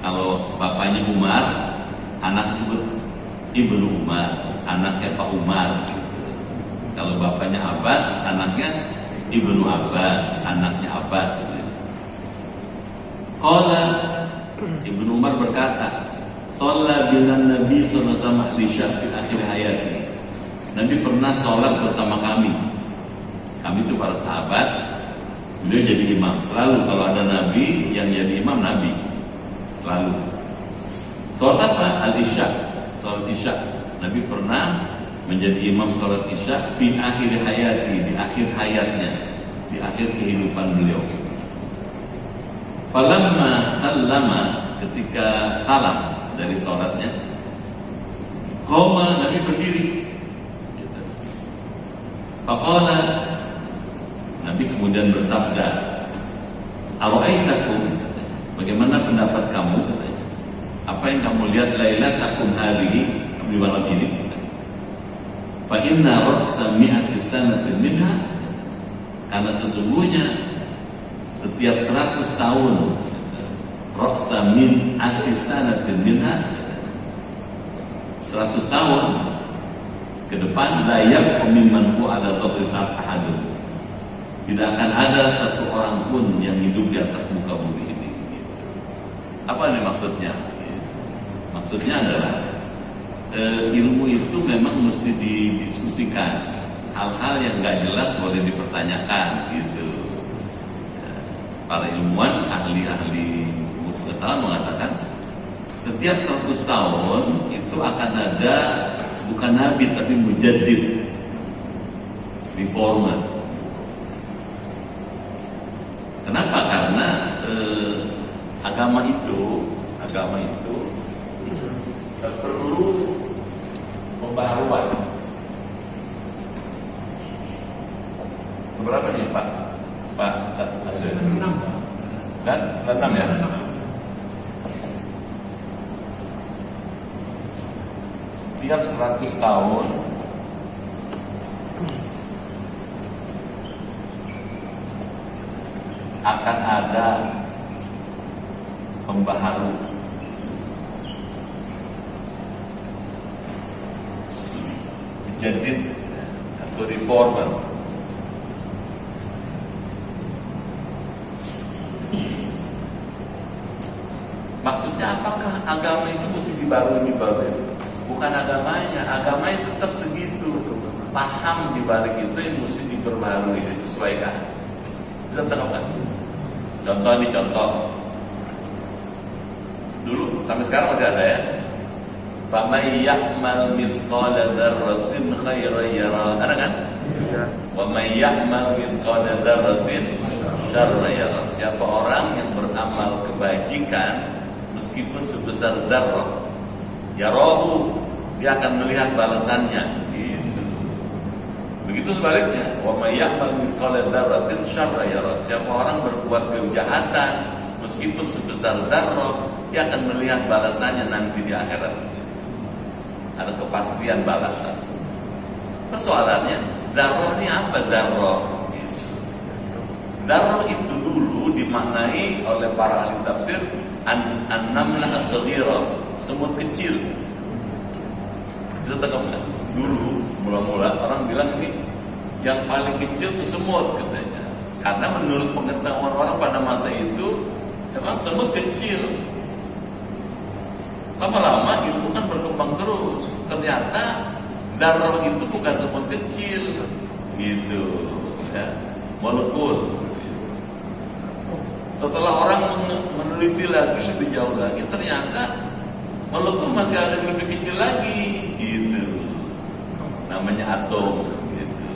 kalau bapaknya Umar, anak itu Ibnu Umar, anaknya Pak Umar. Kalau bapaknya Abbas, anaknya Ibnu Abbas, anaknya Abbas. Qala Ibnu Umar berkata, "Shalla binan Nabi sallallahu alaihi wasallam di akhir hayati." Nabi pernah sholat bersama kami. Kami itu para sahabat. Beliau jadi imam. Selalu kalau ada Nabi yang jadi imam, Nabi selalu. Sholat apa? Al-Isya. Sholat Isya. Nabi pernah menjadi imam sholat Isya di akhir hayati, di akhir hayatnya, di akhir kehidupan beliau. Falamma sallama, ketika salam dari sholatnya, qoma, Nabi berdiri. Faqala, Nabi kemudian bersabda, "Ara'aitakum, bagaimana pendapat kamu?" katanya. "Apa yang kamu lihat lailatakum hadhihi, di malam ini?" Fa inna ra'sa mi'ati sanatin minha, karena sesungguhnya setiap 100 tahun ra'sa mi'ati sanatin minha, 100 tahun ke depan layak mimman hu ala dhahril ahadun, tidak akan ada satu orang pun yang hidup di atas muka bumi ini. Apa ini maksudnya? Maksudnya adalah ilmu itu memang mesti didiskusikan. Hal-hal yang nggak jelas boleh dipertanyakan, gitu. Para ilmuwan, ahli-ahli pengetahuan mengatakan setiap 100 tahun itu akan ada bukan nabi tapi mujaddid, reformer. Kenapa? Karena agama itu perlu pembaharuan. Berapa nih Pak? Pak Asri? 6. Dan 6 ya? Setiap 100 tahun akan ada pembaharu. Mujaddid atau reformer. Maksudnya apakah agama itu mesti dibarui? Bukan agamanya, agamanya tetap segitu. Paham dibalik itu yang mesti diperbarui, disesuaikan. Bisa tanggapan? Contoh. Dulu sampai sekarang masih ada ya. Faman ya'mal mithqala dzarratin khairan yara. Ada kan? Ya. Wa may ya'mal mithqala dzarratin syarran yarah. Siapa orang yang beramal kebajikan meskipun sebesar dzarrah, yarahu, dia akan melihat balasannya. Gitu. Begitu sebaliknya, wa may ya'mal mithqala dzarratin syarran yarah. Siapa orang berbuat kejahatan meskipun sebesar dzarrah, dia akan melihat balasannya nanti di akhirat. Ada kepastian balasan. Persoalannya, dzarrah ini apa dzarrah? Dzarrah itu dulu dimaknai oleh para ahli tafsir an-namlah as-saghirah, semut kecil. Bisa tangkap? Dulu mula-mula orang bilang ini yang paling kecil itu semut katanya. Karena menurut pengetahuan orang pada masa itu memang semut kecil. Lama-lama ilmu kan berkembang terus. Ternyata dzarrah itu bukan semut kecil, gitu, ya, molekul. Setelah orang meneliti lagi lebih jauh lagi, ternyata molekul masih ada yang lebih kecil lagi, gitu. Namanya atom, gitu.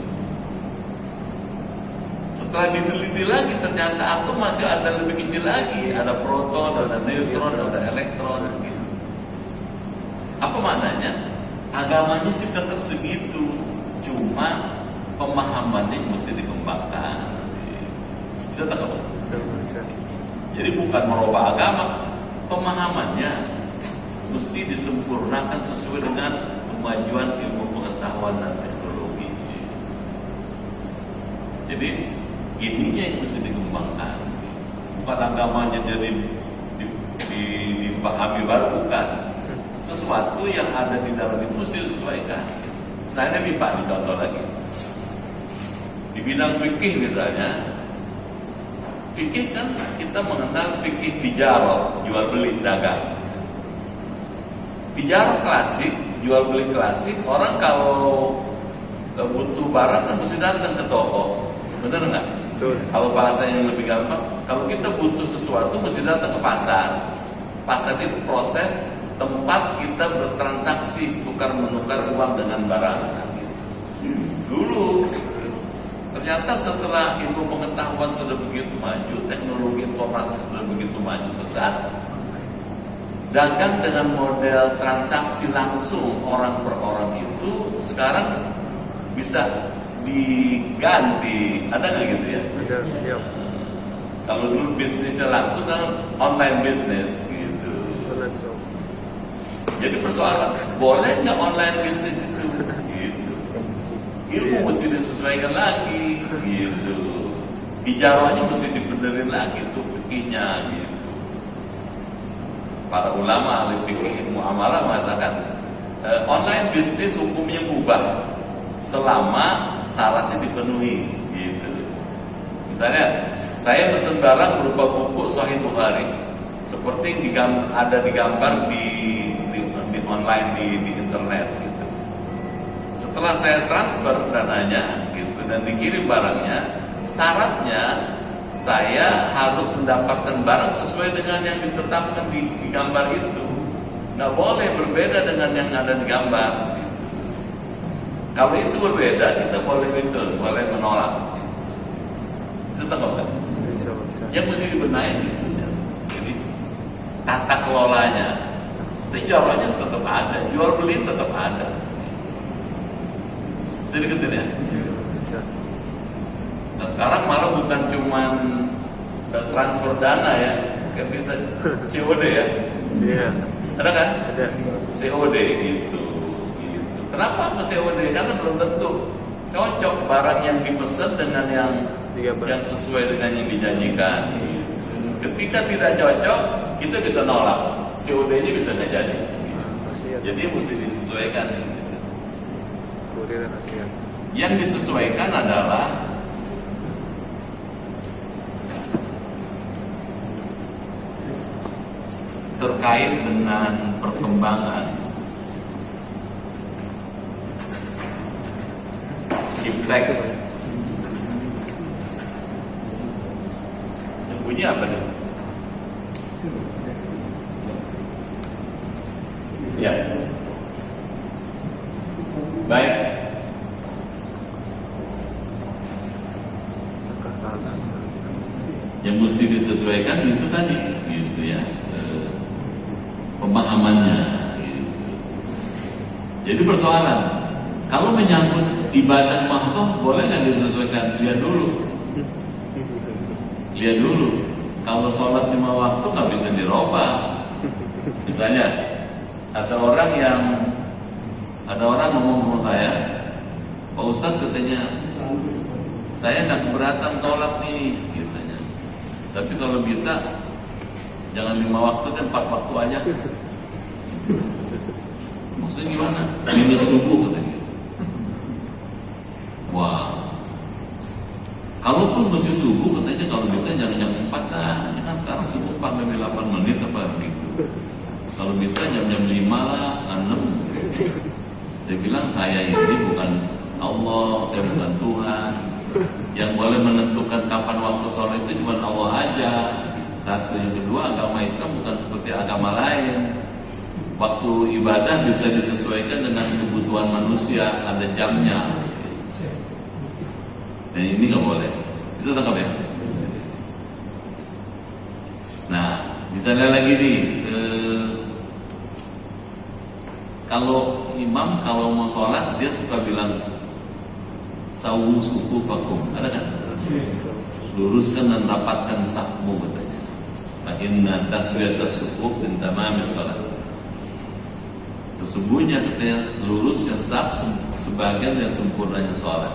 Setelah diteliti lagi, ternyata atom masih ada lebih kecil lagi, ada proton, ada neutron, ada elektron, gitu. Apa maknanya? Agamanya sih tetap segitu, cuma pemahamannya mesti dikembangkan. Bisa tak kamu? Jadi bukan merubah agama, pemahamannya mesti disempurnakan sesuai dengan kemajuan ilmu pengetahuan dan teknologi. Jadi ininya yang mesti dikembangkan, bukan agamanya jadi dipahami baru, bukan. Sesuatu yang ada di dalam itu mesti disesuaikan. Misalnya nih Pak, contoh lagi. Di bidang fikih misalnya, fikih kan kita mengenal fikih tijarah, jual beli dagang. Tijarah klasik, jual beli klasik, orang kalau butuh barang kan mesti datang ke toko, benar nggak? Kalau bahasa yang lebih gampang, kalau kita butuh sesuatu mesti datang ke pasar. Pasar itu proses tempat kita bertransaksi, tukar menukar uang dengan barang. Dulu ternyata setelah ilmu pengetahuan sudah begitu maju, teknologi informasi sudah begitu maju besar, dagang dengan model transaksi langsung orang per orang itu sekarang bisa diganti. Ada nggak gitu ya? Ada, ya. Kalau dulu bisnisnya langsung kan online bisnis gitu. Jadi persoalan, boleh nggak online bisnis itu? Gitu. Ilmu mesti disesuaikan lagi, gitu. Tijarahnya mesti dibenerin lagi tuh fikihnya, gitu. Para ulama ahli fikih muamalah mengatakan online bisnis hukumnya mubah selama syaratnya dipenuhi, gitu. Misalnya, saya pesan barang berupa buku Sahih Bukhari, seperti yang ada digambar di online di internet, gitu. Setelah saya transfer dananya, gitu, dan dikirim barangnya, syaratnya saya harus mendapatkan barang sesuai dengan yang ditetapkan di gambar itu. Nggak boleh berbeda dengan yang ada di gambar, gitu. Kalau itu berbeda, kita boleh return, boleh menolak. Itu kan? Yang mesti dibenahi, gitu. Jadi tata kelolanya. Tijarahnya tetap ada, jual beli tetap ada. Jadi gitu ya. Nah sekarang malah bukan cuman transfer dana ya, kayak bisa COD ya. Iya. Ada kan? Ada. COD gitu. Kenapa sama COD? Karena belum tentu cocok barang yang dipesan dengan yang sesuai dengan yang dijanjikan. Ketika tidak cocok, kita bisa nolak. COD-nya bisa nggak jadi. Jadi mesti disesuaikan. Yang disesuaikan adalah terkait dengan perkembangan impact. Yang bunyi apa nih? Ya. Baik. Yang mesti disesuaikan itu tadi, gitu ya, pemahamannya. Gitu. Jadi persoalan, kalau menyangkut ibadah mahdoh boleh nggak disesuaikan? Lihat dulu. Kalau sholat 5 waktu nggak bisa dirubah. Misalnya ada orang ngomong sama saya, Pak Ustadz katanya, saya nggak keberatan sholat nih, katanya. Tapi kalau bisa jangan 5 waktu dan 4 waktu aja. Maksudnya gimana? Minus subuh katanya. Wah, kalaupun masih subuh katanya kalau bisa jangan jam 4 lah. Ini kan sekarang subuh 4 lebih 8 menit apa gitu. Kalau bisa jam 5 lah, setengah 6. Saya bilang saya ini bukan Allah, saya bukan Tuhan. Yang boleh menentukan kapan waktu sholat itu cuma Allah aja. Satu, yang kedua, agama Islam bukan seperti agama lain. Waktu ibadah bisa disesuaikan dengan kebutuhan manusia, ada jamnya. Dan ini nggak boleh. Bisa tangkap ya? Nah, misalnya lagi nih, kalau imam kalau mau sholat dia suka bilang sawu sufufakum, ada kan? Luruskan dan rapatkan safmu katanya. Fa inna taswiyatas sufuf min tamamis sholat. Sesungguhnya katanya lurusnya saf sebagian dari sempurnanya sholat.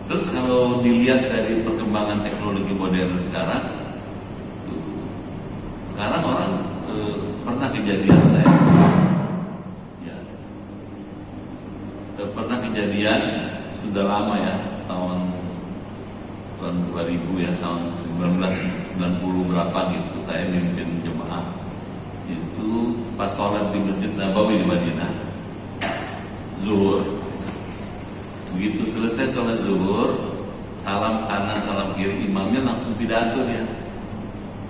Terus kalau dilihat dari perkembangan teknologi modern sekarang orang pernah kejadian saya, ya, pernah kejadian sudah lama ya, tahun 2000 ya, tahun 1990 berapa gitu, saya mimpin jemaah itu pas sholat di Masjid Nabawi di Madinah, zuhur. Begitu selesai sholat zuhur, salam kanan, salam kiri, imamnya langsung pidato dia.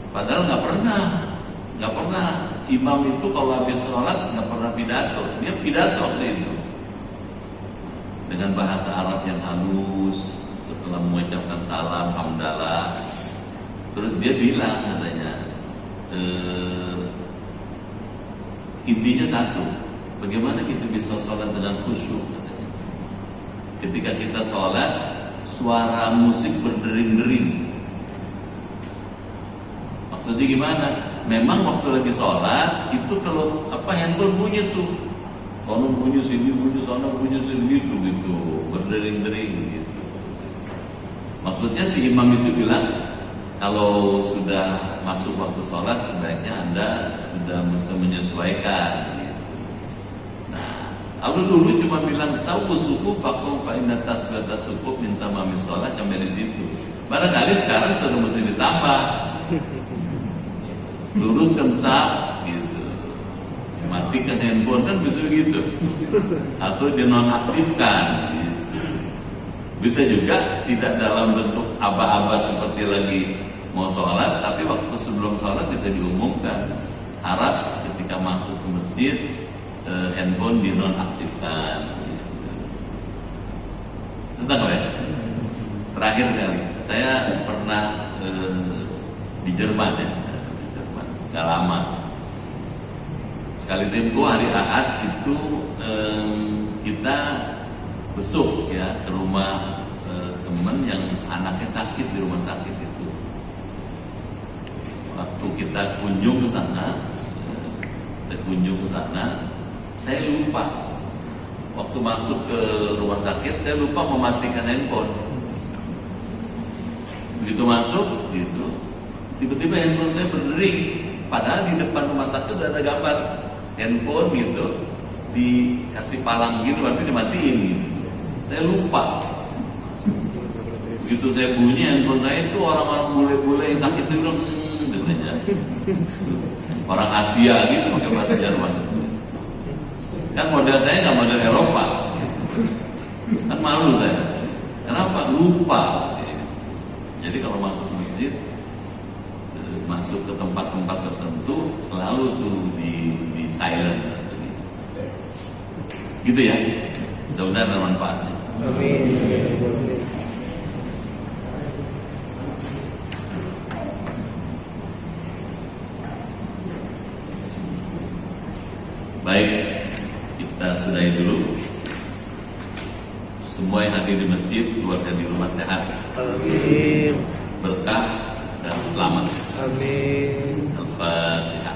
Padahal nggak pernah imam itu kalau habis sholat nggak pernah pidato. Dia pidato waktu itu dengan bahasa Arab yang halus. Setelah mengucapkan salam, hamdalah, terus dia bilang katanya, intinya satu, bagaimana kita bisa sholat dengan khusyuk. Ketika kita sholat, suara musik berdering-dering. Maksudnya gimana? Memang waktu lagi sholat itu kalau handphone bunyi tuh, kono bunyi sini bunyi, sana bunyi sini gitu, berdering-dering gitu. Maksudnya si imam itu bilang kalau sudah masuk waktu sholat sebaiknya Anda sudah bisa menyesuaikan. Aku dulu cuma bilang sawu sufuf fakum fa inna tasbihatas sufuf min tamamis shalah, sampai di situ. Barangkali sekarang sudah mesti ditambah. Luruskan saf gitu. Matikan handphone kan bisa begitu. Atau dinonaktifkan gitu. Bisa juga tidak dalam bentuk aba-aba seperti lagi mau sholat, tapi waktu sebelum sholat bisa diumumkan. Harap ketika masuk ke masjid handphone dinonaktifkan. Tentang ya? Terakhir kali saya pernah di Jerman ya, nggak lama. Sekali tempo hari Ahad itu kita besuk ya ke rumah teman yang anaknya sakit di rumah sakit itu. Waktu kita kunjung ke sana, saya lupa waktu masuk ke rumah sakit, saya lupa mematikan handphone. Begitu masuk, gitu, tiba-tiba handphone saya berdering. Padahal di depan rumah sakit udah ada gambar handphone gitu, dikasih palang gitu, berarti dimatiin gitu. Saya lupa. Begitu saya bunyi handphone saya itu orang-orang bule-bule yang sakit itu bilang, katanya orang Asia gitu pakai bahasa Jerman. Kan model saya nggak model Eropa, kan malu saya. Kenapa? Lupa. Jadi kalau masuk masjid, masuk ke tempat-tempat tertentu selalu tuh di silent, gitu ya. Mudah-mudahan ada manfaatnya. Amin. Baik, kita sudahi dulu. Semua yang hadir di masjid, keluarga di rumah sehat, Amin. berkah dan selamat. Amin. Al-Fatihah.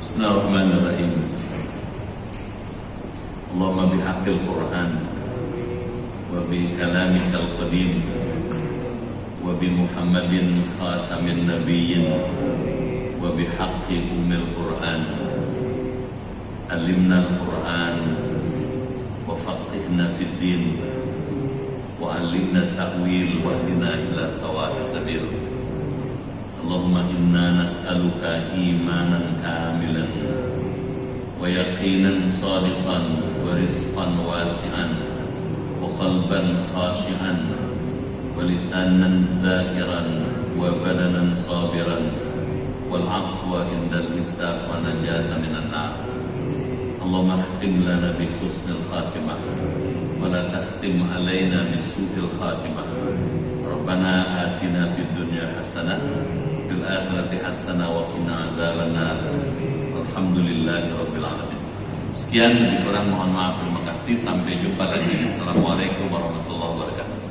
Bismillahirrahmanirrahim. Allahumma bihaqqil Qur'an wa bi kalamikal qadim wa bi Muhammadin khatamin nabiyyin wa bi haqqi ummil Qur'an alimna al-Qur'an wa faqihna fid din wa alimna ta'wil wa hdina ila sawa'i sabil. Allahumma inna nas'aluka imanan kamilan wa yaqinan sadiqan wa rizqan wasi'an wa qalban khashi'an wa lisanan dhakiran wa badanan sabiran wal afwa indal hisab wa najata minan nar. Allahumma akhtim lana bi husnil khatimah wa la takhtim alaina bi su'il khatimah. Rabbana atina fid dunya hasanah fil akhirati hasanah wa qina adzabannar. Alhamdulillahirabbil alamin. Sekian, lebih kurang mohon maaf, terima kasih. Sampai jumpa lagi. Assalamualaikum warahmatullahi wabarakatuh.